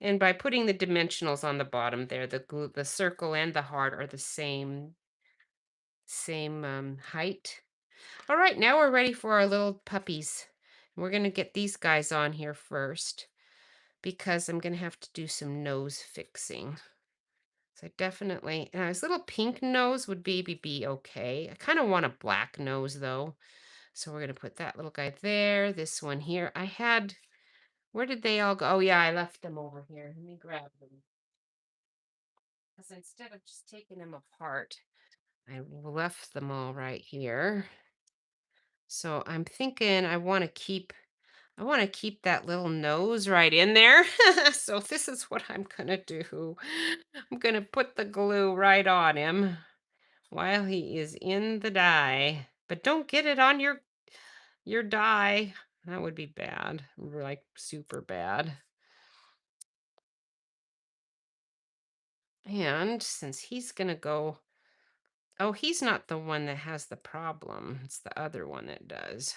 And by putting the dimensionals on the bottom there, the circle and the heart are the same height. All right, now we're ready for our little puppies. We're going to get these guys on here first because I'm going to have to do some nose fixing. So I definitely, his little pink nose would be okay. I kind of want a black nose though. So we're going to put that little guy there, this one here. Where did they all go? Oh yeah, I left them over here. Let me grab them. Because instead of just taking them apart, I left them all right here. So I'm thinking I want to keep that little nose right in there. So this is what I'm going to do. I'm going to put the glue right on him while he is in the dye. But don't get it on your dye. That would be bad. Like super bad. And since he's going to go, oh, he's not the one that has the problem. It's the other one that does.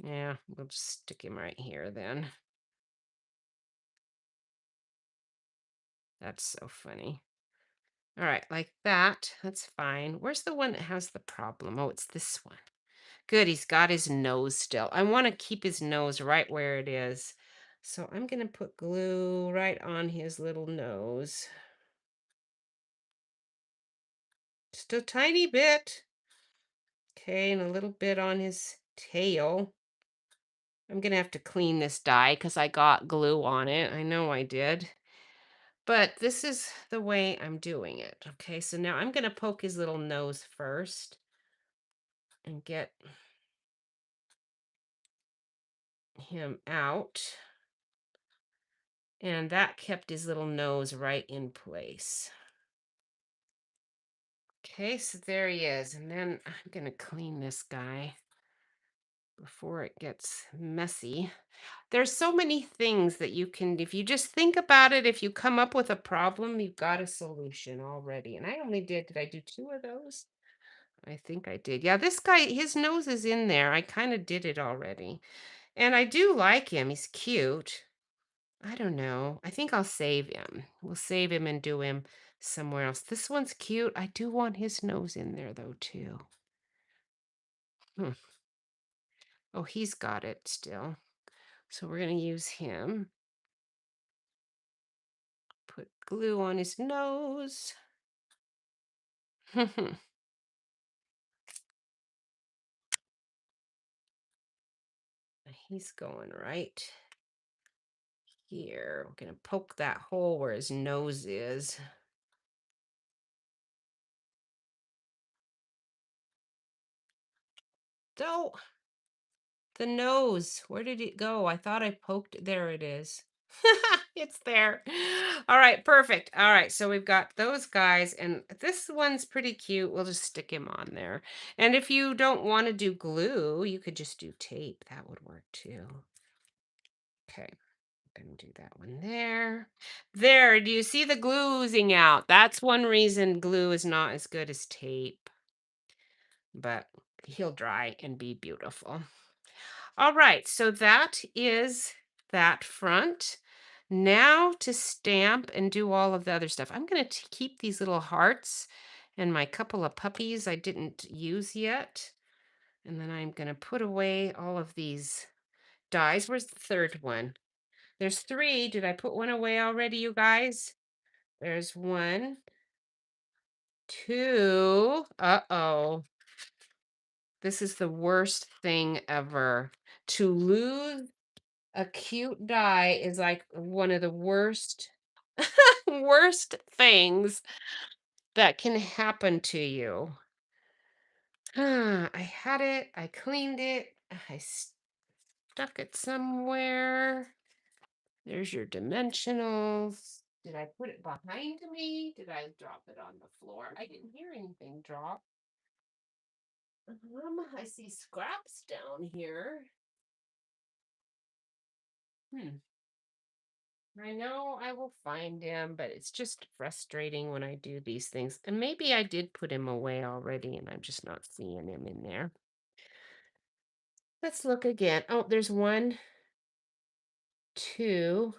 Yeah, we'll just stick him right here then. That's so funny. All right, like that. That's fine. Where's the one that has the problem? Oh, it's this one. Good, he's got his nose still. I want to keep his nose right where it is. So I'm going to put glue right on his little nose. Just a tiny bit. Okay, and a little bit on his tail. I'm going to have to clean this dye because I got glue on it. I know I did. But this is the way I'm doing it. Okay, so now I'm going to poke his little nose first and get him out. And that kept his little nose right in place. Okay, so there he is. And then I'm going to clean this guy before it gets messy. There's so many things that you can, if you just think about it, if you come up with a problem, you've got a solution already. And I only did I do two of those? I think I did. Yeah, this guy, his nose is in there. I kind of did it already. And I do like him. He's cute. I don't know. I think I'll save him. We'll save him and do him somewhere else. This one's cute. I do want his nose in there though, too. Hmm. Oh, he's got it still. So we're going to use him. Put glue on his nose. He's going right here. We're going to poke that hole where his nose is. So the nose, where did it go? I thought I poked it. There it is. It's there. All right, perfect. All right, so we've got those guys, and this one's pretty cute. We'll just stick him on there. And if you don't want to do glue, you could just do tape. That would work too. Okay, I'm gonna do that one there. There, do you see the glue oozing out? That's one reason glue is not as good as tape, but he'll dry and be beautiful. All right, so that is that front. Now to stamp and do all of the other stuff. I'm going to keep these little hearts and my couple of puppies I didn't use yet. And then I'm going to put away all of these dies. Where's the third one? There's 3. Did I put one away already, you guys? There's 1, 2. Uh-oh. This is the worst thing ever. To lose a cute die is like one of the worst worst things that can happen to you. I had it, I cleaned it, I stuck it somewhere. There's your dimensionals. Did I put it behind me? Did I drop it on the floor? I didn't hear anything drop. I see scraps down here. Hmm. I know I will find him, but it's just frustrating when I do these things. And maybe I did put him away already and I'm just not seeing him in there. Let's look again. Oh, there's 1, 2,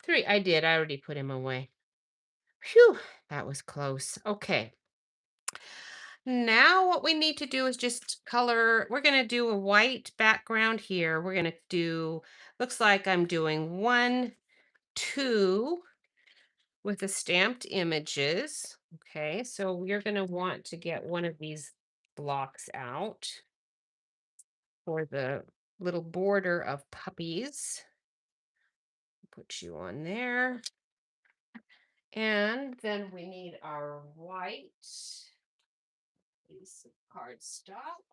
3. I did. I already put him away. Phew, that was close. Okay. Now what we need to do is just color. We're going to do a white background here. We're going to do, looks like I'm doing 1, 2 with the stamped images. Okay, so we're going to want to get one of these blocks out for the little border of puppies. Put you on there. And then we need our white piece of cardstock.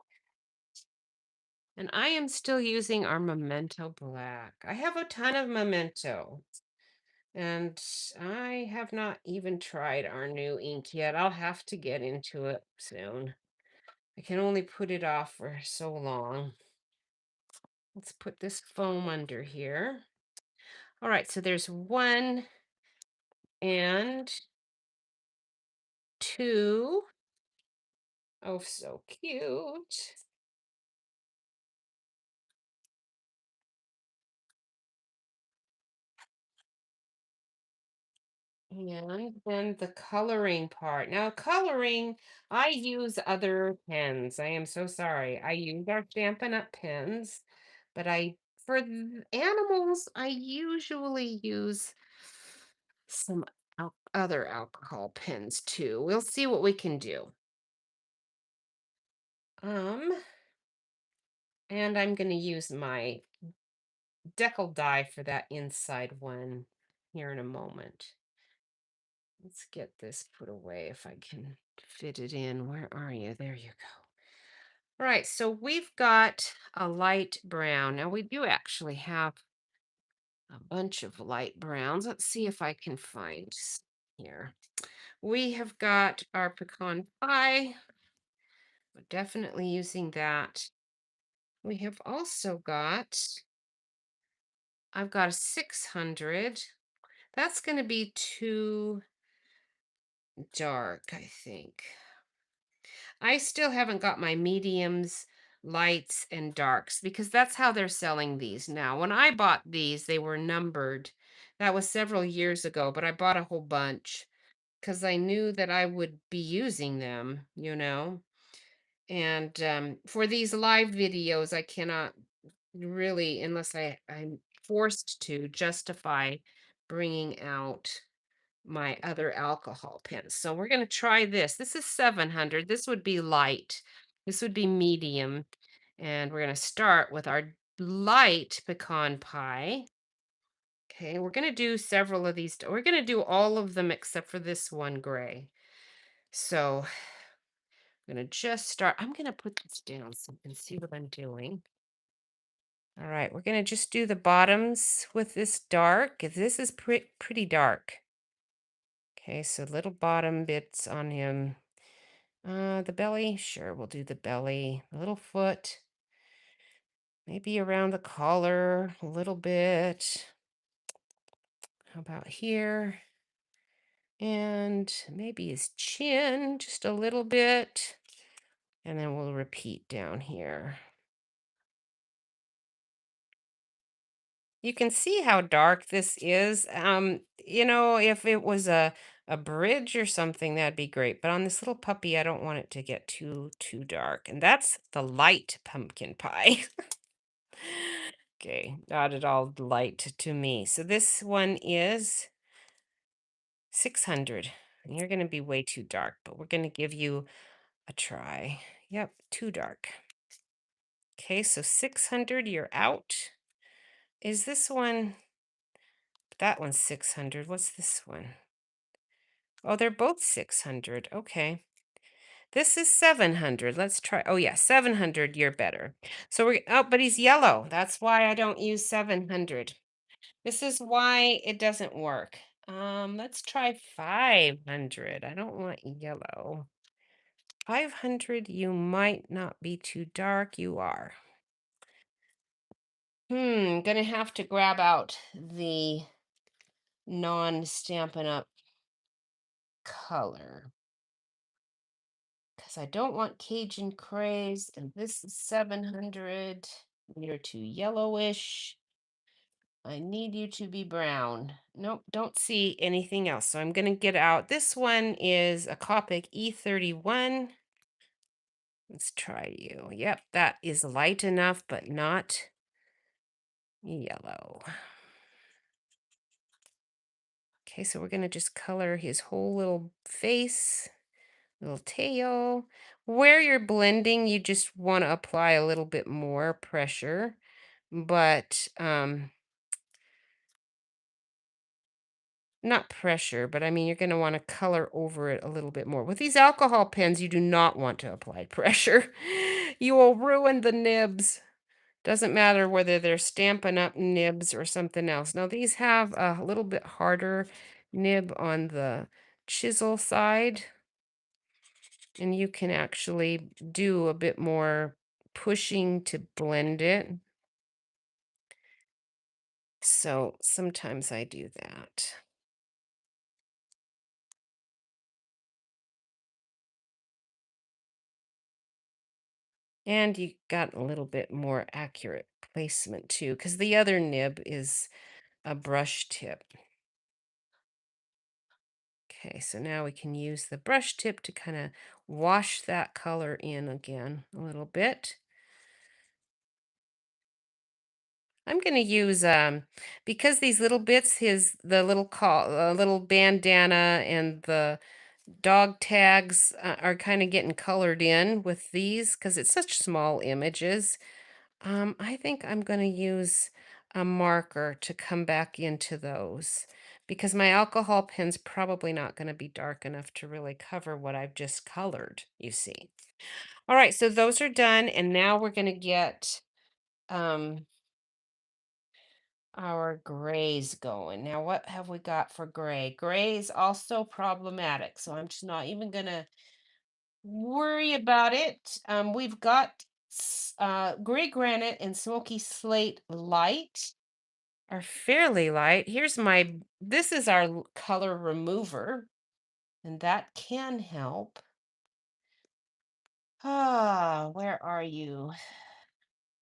And I am still using our Memento Black. I have a ton of Memento, and I have not even tried our new ink yet. I'll have to get into it soon. I can only put it off for so long. Let's put this foam under here. All right, so there's 1 and 2. Oh, so cute. And then the coloring part. Now, coloring, I use other pens. I am so sorry. I use our Stampin' Up! Pens, but for animals, I usually use some other alcohol pens too. We'll see what we can do. Um, and I'm going to use my decal die for that inside one here in a moment. Let's get this put away if I can fit it in. Where are you? There you go. All right, so we've got a light brown. Now we do actually have a bunch of light browns. Let's see if I can find here. We have got our pecan pie. We're definitely using that. We have also I've got a 600. That's going to be too dark, I think. I still haven't got my mediums, lights, and darks because that's how they're selling these now. When I bought these, they were numbered. That was several years ago, but I bought a whole bunch because I knew that I would be using them. And for these live videos, I cannot really, unless I'm forced to justify bringing out my other alcohol pens. So we're going to try this. This is 700. This would be light. This would be medium. And we're going to start with our light pecan pie. Okay, we're going to do several of these. We're going to do all of them except for this one gray. So I'm going to just start. I'm going to put this down so you can see what I'm doing. All right, we're going to just do the bottoms with this dark. This is pretty dark. Okay, so little bottom bits on him. The belly, sure, we'll do the belly. A little foot, maybe around the collar a little bit. How about here? And maybe his chin, just a little bit. And then we'll repeat down here. You can see how dark this is. If it was a bridge or something, that'd be great. But on this little puppy, I don't want it to get too dark. And that's the light pumpkin pie. Okay, got it all light to me. So this one is 600. And you're going to be way too dark, but we're going to give you a try. Yep, too dark. Okay, so 600, you're out. Is this one? That one's 600. What's this one? Oh, they're both 600. Okay. This is 700. Let's try. Oh, yeah, 700. You're better. So we're, oh, but he's yellow. That's why I don't use 700. This is why it doesn't work. Let's try 500. I don't want yellow. 500, you might not be too dark. You are. Gonna have to grab out the non-Stampin' Up! Color because I don't want Cajun Craze, and this is 700. You're too yellowish. I need you to be brown. Nope, don't see anything else. So I'm gonna get out. This one is a Copic E31. Let's try you. Yep, that is light enough, but not yellow. Okay, so we're gonna just color his whole little face, little tail. Where you're blending, you just want to apply a little bit more pressure, but not pressure, but I mean, you're going to want to color over it a little bit more. With these alcohol pens, you do not want to apply pressure. You will ruin the nibs. Doesn't matter whether they're Stampin' Up! Nibs or something else. Now, these have a little bit harder nib on the chisel side, and you can actually do a bit more pushing to blend it. So sometimes I do that. And you got a little bit more accurate placement too, because the other nib is a brush tip. Okay, so now we can use the brush tip to kind of wash that color in again a little bit. I'm going to use because these little bits, the little little bandana and the dog tags are kind of getting colored in with these because it's such small images. I think I'm going to use a marker to come back into those because my alcohol pen's probably not going to be dark enough to really cover what I've just colored, you see. All right, so those are done, and now we're going to get um, our grays going. Now, what have we got for gray? Gray is also problematic, so I'm just not even going to worry about it. We've got gray granite and smoky slate light are fairly light. This is our color remover, and that can help. Where are you?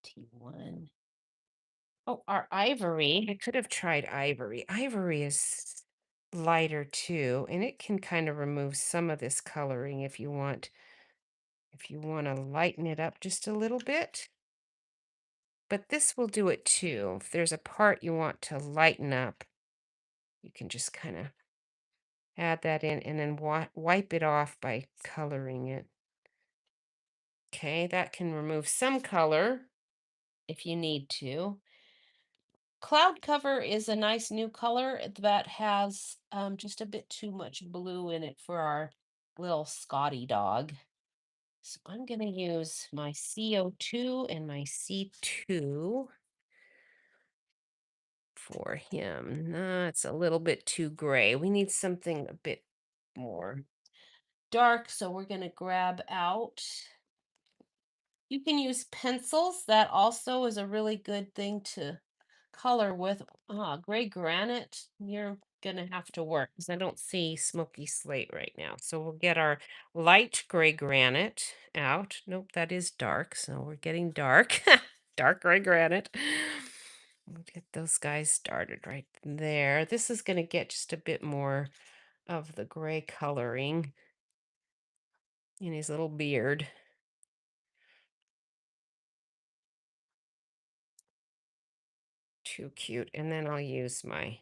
T1. Oh, our ivory. I could have tried ivory. Ivory is lighter too, and it can kind of remove some of this coloring if you want to lighten it up just a little bit. But this will do it too. If there's a part you want to lighten up, you can just kind of add that in and then wipe it off by coloring it. Okay, that can remove some color if you need to. Cloud cover is a nice new color that has just a bit too much blue in it for our little Scotty dog. So I'm going to use my CO2 and my C2 for him. It's a little bit too gray. We need something a bit more dark, so we're going to grab out. You can use pencils. That also is a really good thing to color with. Gray granite, you're going to have to work because I don't see smoky slate right now. So we'll get our light gray granite out. Nope, that is dark. So we're getting dark. Dark gray granite. We'll get those guys started right there. This is going to get just a bit more of the gray coloring in his little beard. Too cute. And then I'll use my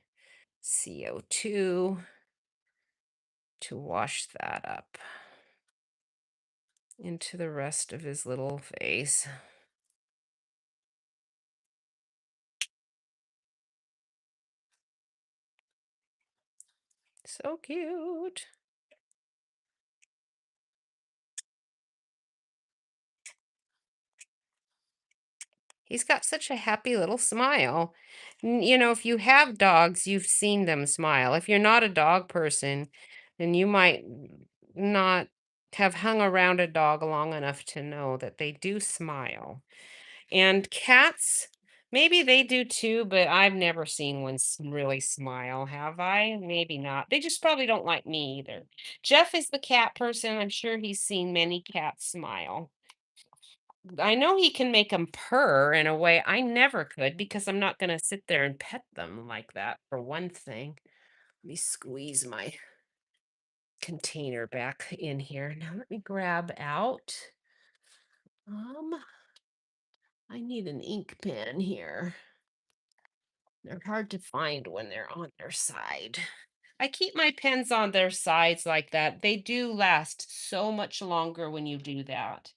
CO2 to wash that up into the rest of his little face. So cute. He's got such a happy little smile. You know, if you have dogs, you've seen them smile. If you're not a dog person, then you might not have hung around a dog long enough to know that they do smile. And cats, maybe they do too, but I've never seen one really smile, have I? Maybe not. They just probably don't like me either. Jeff is the cat person. I'm sure he's seen many cats smile. I know he can make them purr in a way I never could because I'm not going to sit there and pet them like that for one thing. Let me squeeze my container back in here. Now let me grab out. Um, I need an ink pen here. They're hard to find when they're on their side. I keep my pens on their sides like that. They do last so much longer when you do that.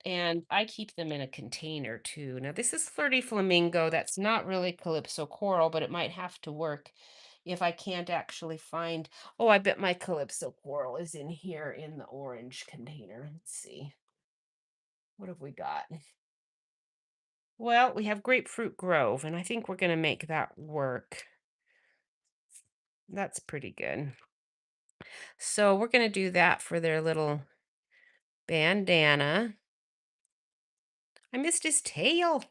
And I keep them in a container too. Now, this is Flirty Flamingo. That's not really Calypso Coral, but it might have to work if I can't actually find. Oh, I bet my Calypso Coral is in here in the orange container. Let's see. What have we got? Well, we have Grapefruit Grove, and I think we're going to make that work. That's pretty good. So we're going to do that for their little bandana. I missed his tail.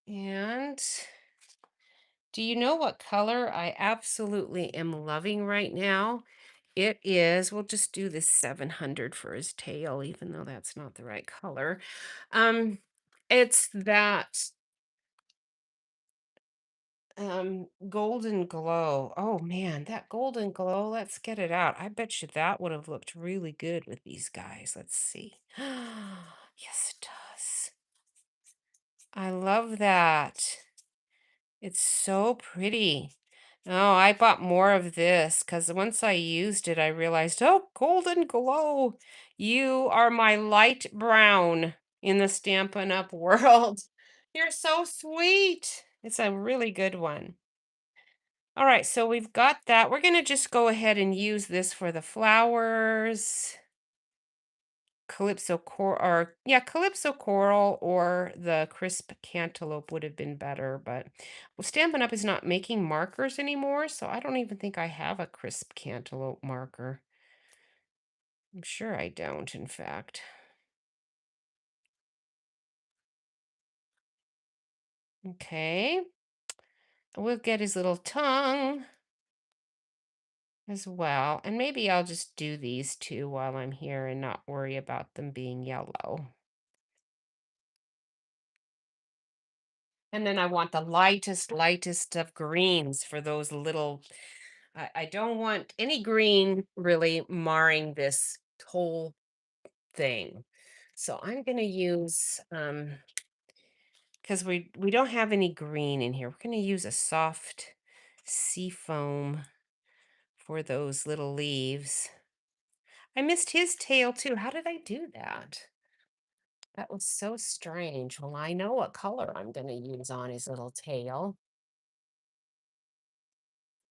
And do you know what color I absolutely am loving right now? It is, we'll just do this 700 for his tail, even though that's not the right color. Um, it's that golden glow. Oh man, that golden glow, let's get it out. I bet you that would have looked really good with these guys. Let's see. Yes, it does. I love that. It's so pretty. Oh, I bought more of this because once I used it, I realized, oh, golden glow. You are my light brown in the Stampin' Up! World. You're so sweet. It's a really good one. All right, so we've got that. We're going to just go ahead and use this for the flowers. Calypso coral, or yeah, Calypso coral or the crisp cantaloupe would have been better, but well, Stampin' Up! Is not making markers anymore, so I don't even think I have a crisp cantaloupe marker. I'm sure I don't, in fact. Okay, we'll get his little tongue as well, and maybe I'll just do these two while I'm here and not worry about them being yellow. And then I want the lightest of greens for those little. I don't want any green really marring this whole thing. So I'm going to use, because we don't have any green in here, we're going to use a soft sea foam for those little leaves. I missed his tail too. How did I do that? That was so strange. Well, I know what color I'm going to use on his little tail.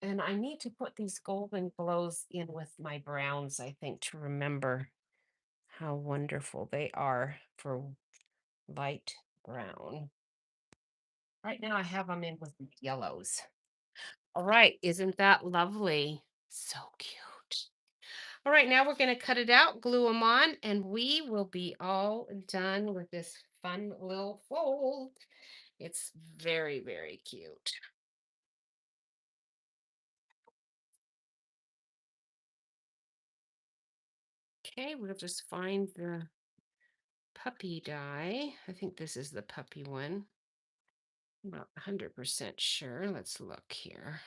And I need to put these golden glows in with my browns, I think, to remember how wonderful they are for light brown. Right now I have them in with yellows. All right, isn't that lovely? So cute. All right, now we're going to cut it out, glue them on, and we will be all done with this fun little fold. It's very, very cute. Okay, we'll just find the puppy die. I think this is the puppy one. I'm not 100% sure. Let's look here.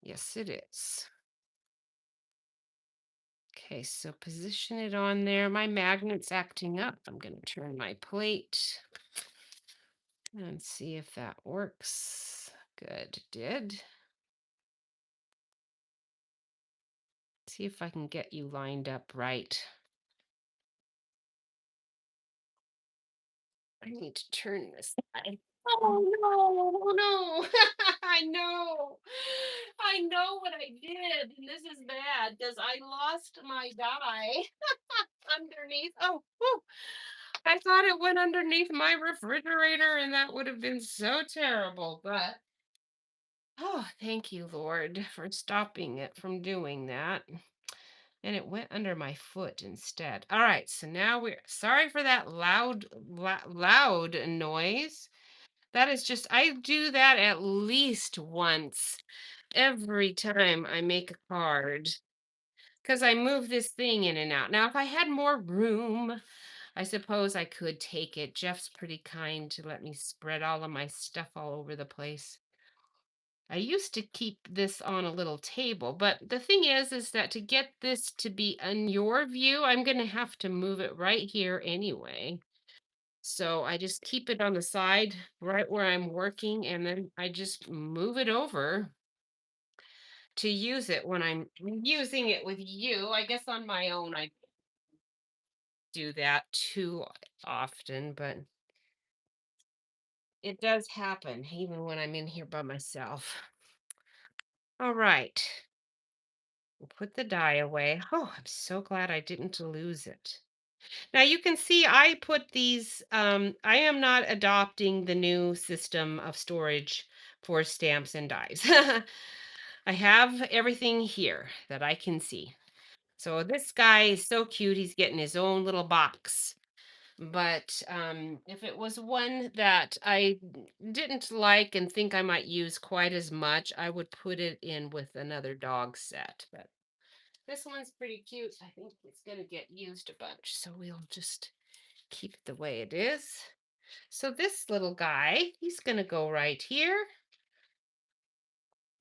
Yes, it is. Okay, so position it on there. My magnet's acting up. I'm going to turn my plate and see if that works. Good, it did. See if I can get you lined up right. I need to turn this side. Oh no, oh no. I know. I know what I did. And this is bad because I lost my die underneath. Oh, whew. I thought it went underneath my refrigerator and that would have been so terrible. But oh, thank you, Lord, for stopping it from doing that. And it went under my foot instead. All right, so now we're sorry for that loud noise. That is just I do that at least once every time I make a card because I move this thing in and out. Now, if I had more room, I suppose I could take it. Jeff's pretty kind to let me spread all of my stuff all over the place. I used to keep this on a little table, but the thing is that to get this to be in your view, I'm going to have to move it right here anyway. So I just keep it on the side right where I'm working, and then I just move it over to use it when I'm using it with you. I guess on my own, I do that too often, but it does happen even when I'm in here by myself. All right. We'll put the die away. Oh, I'm so glad I didn't lose it. Now you can see I put these, I am not adopting the new system of storage for stamps and dies. I have everything here that I can see. So this guy is so cute. He's getting his own little box. But if it was one that I didn't like and think I might use quite as much, I would put it in with another dog set. But this one's pretty cute. I think it's going to get used a bunch. So we'll just keep it the way it is. So this little guy, he's going to go right here.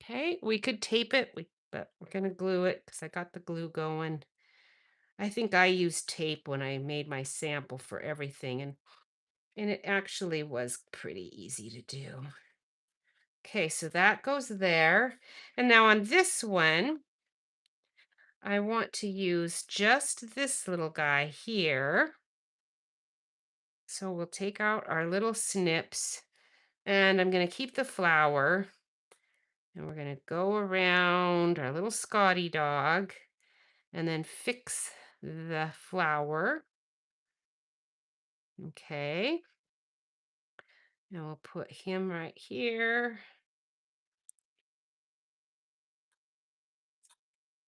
Okay, we could tape it, but we're going to glue it because I got the glue going. I think I used tape when I made my sample for everything, and it actually was pretty easy to do. Okay, so that goes there. And now on this one, I want to use just this little guy here. So we'll take out our little snips, and I'm going to keep the flower, and we're going to go around our little Scotty dog and then fix the flower. Okay. And we'll put him right here.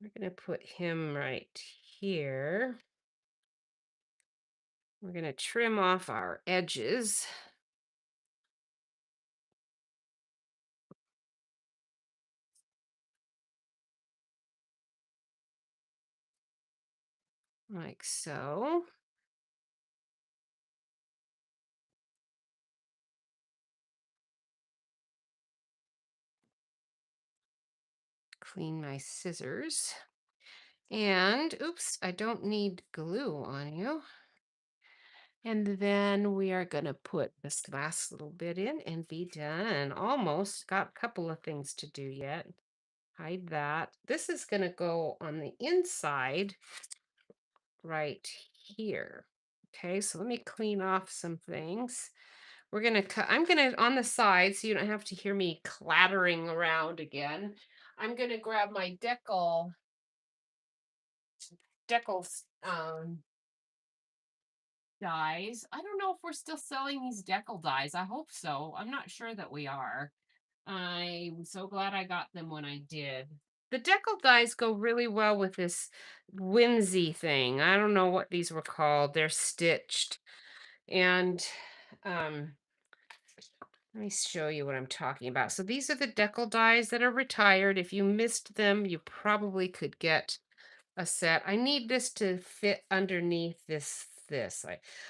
We're going to put him right here. We're going to trim off our edges. Like so. Clean my scissors. And oops, I don't need glue on you. And then we are going to put this last little bit in and be done. Almost got a couple of things to do yet. Hide that. This is going to go on the inside right here. Okay, so let me clean off some things. We're going to cut, I'm going to, on the side, so you don't have to hear me clattering around again. I'm going to grab my decal dies. I don't know if we're still selling these decal dies. I hope so. I'm not sure that we are. I'm so glad I got them when I did. The decal dies go really well with this whimsy thing. I don't know what these were called. They're stitched. And um, let me show you what I'm talking about. So these are the decal dies that are retired. If you missed them, you probably could get a set. I need this to fit underneath this.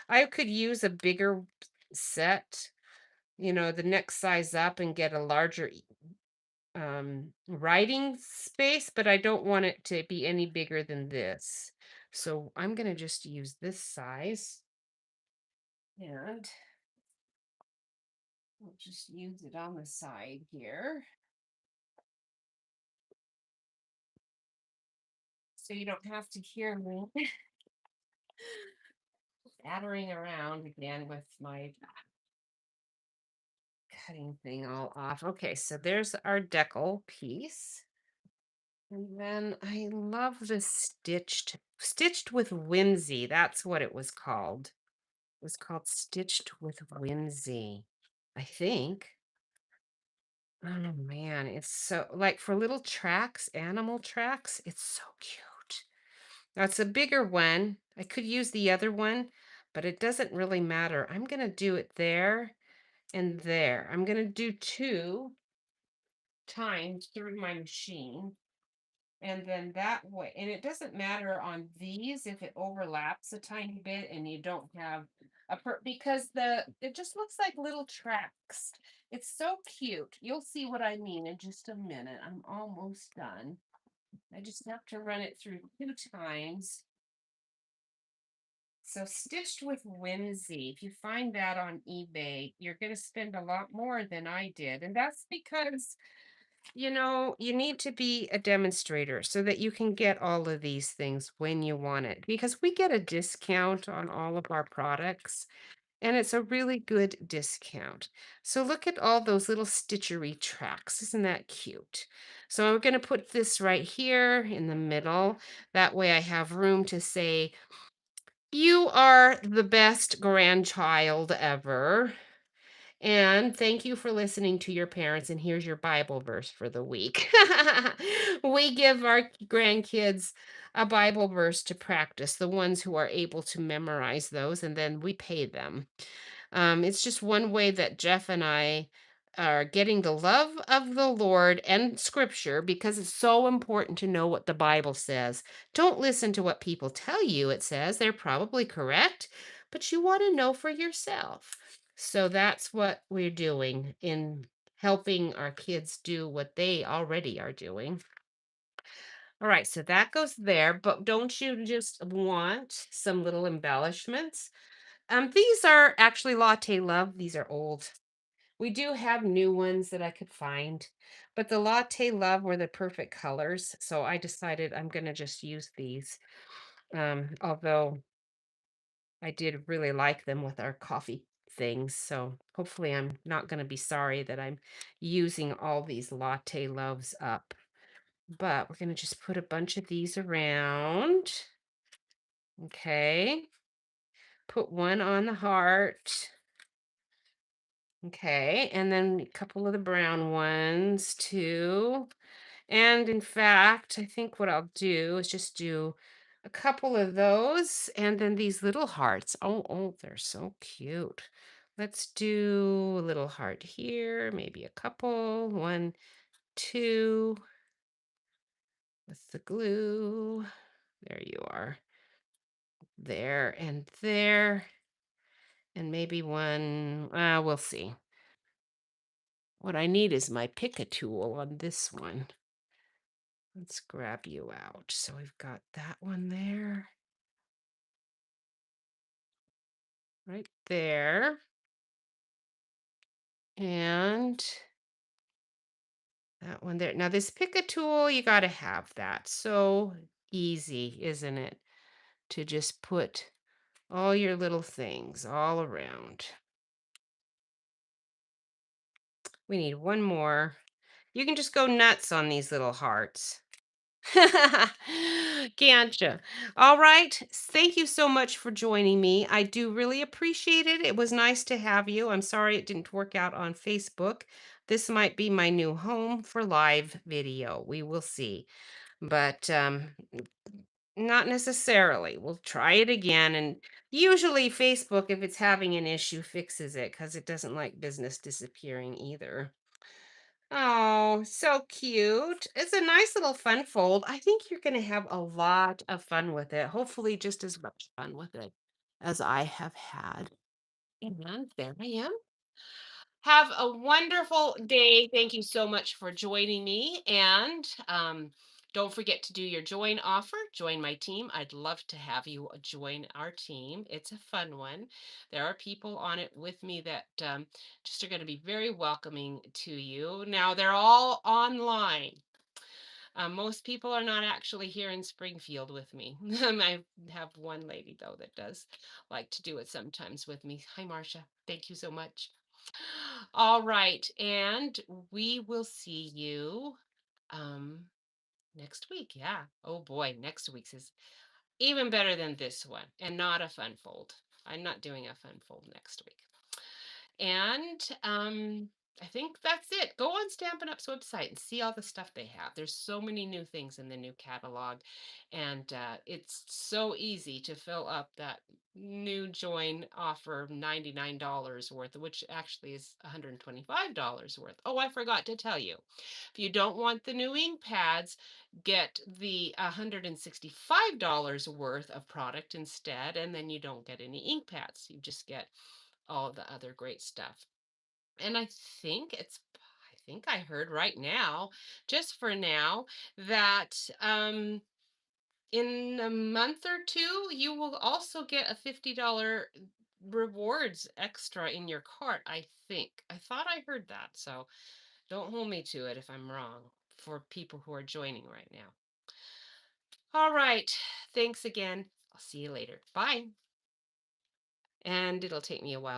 I could use a bigger set, the next size up and get a larger writing space, but I don't want it to be any bigger than this. So I'm going to just use this size and we'll just use it on the side here. So you don't have to hear me battering around again with my cutting thing all off. Okay, so there's our decal piece. And then I love the stitched with whimsy. That's what it was called. It was called Stitched with Whimsy, I think. Oh man, it's so like for little tracks, animal tracks, it's so cute. That's a bigger one. I could use the other one, but it doesn't really matter. I'm gonna do it there and there. I'm gonna do two times through my machine. And then that way, and it doesn't matter on these if it overlaps a tiny bit and you don't have because it just looks like little tracks. It's so cute. You'll see what I mean in just a minute. I'm almost done. I just have to run it through two times. So stitched with whimsy. If you find that on eBay, you're going to spend a lot more than I did. And that's because you need to be a demonstrator so that you can get all of these things when you want it because we get a discount on all of our products and it's a really good discount. So look at all those little stitchery tracks. Isn't that cute? So I'm going to put this right here in the middle. That way I have room to say, "You are the best grandchild ever. And thank you for listening to your parents. And here's your Bible verse for the week." We give our grandkids a Bible verse to practice, the ones who are able to memorize those, and then we pay them. It's just one way that Jeff and I are getting the love of the Lord and scripture because it's so important to know what the Bible says. Don't listen to what people tell you it says. They're probably correct, but you want to know for yourself. So that's what we're doing in helping our kids do what they already are doing. All right, so that goes there, but don't you just want some little embellishments? These are actually Latte Love. These are old. We do have new ones that I could find, but the Latte Love were the perfect colors, so I decided I'm gonna just use these. Although I did really like them with our coffee things, so hopefully I'm not gonna be sorry that I'm using all these Latte Loves up. But we're gonna just put a bunch of these around. Okay. Put one on the heart. Okay, and then a couple of the brown ones too. And in fact, I think what I'll do is just do a couple of those and then these little hearts. Oh, they're so cute. Let's do a little heart here, maybe a couple. One, two, with the glue. There you are. There and there. And maybe one, we'll see. What I need is my pick a tool on this one. Let's grab you out. So we've got that one there, right there. And that one there. Now this pick a tool, you got to have that. So easy, isn't it? To just put all your little things all around. We need one more. You can just go nuts on these little hearts. Gotcha. All right. Thank you so much for joining me. I do really appreciate it. It was nice to have you. I'm sorry it didn't work out on Facebook. This might be my new home for live video. We will see. But not necessarily. We'll try it again. And usually, Facebook, if it's having an issue, fixes it because it doesn't like business disappearing either. Oh, so cute. It's a nice little fun fold. I think you're going to have a lot of fun with it. Hopefully, just as much fun with it as I have had. And there I am. Have a wonderful day. Thank you so much for joining me. And don't forget to do your join offer. Join my team. I'd love to have you join our team. It's a fun one. There are people on it with me that just are going to be very welcoming to you. Now, they're all online. Most people are not actually here in Springfield with me. I have one lady, though, that does like to do it sometimes with me. Hi, Marcia. Thank you so much. All right. And we will see you um, next week. Yeah. Oh, boy. Next week's is even better than this one and not a fun fold. I'm not doing a fun fold next week. And I think that's it. Go on Stampin' Up's website and see all the stuff they have. There's so many new things in the new catalog, and it's so easy to fill up that new join offer of $99 worth, which actually is $125 worth. Oh, I forgot to tell you. If you don't want the new ink pads, get the $165 worth of product instead, and then you don't get any ink pads. You just get all the other great stuff. And I think I heard right now, just for now, that in a month or two, you will also get a $50 rewards extra in your cart, I think. I thought I heard that. So don't hold me to it if I'm wrong for people who are joining right now. All right. Thanks again. I'll see you later. Bye. And it'll take me a while to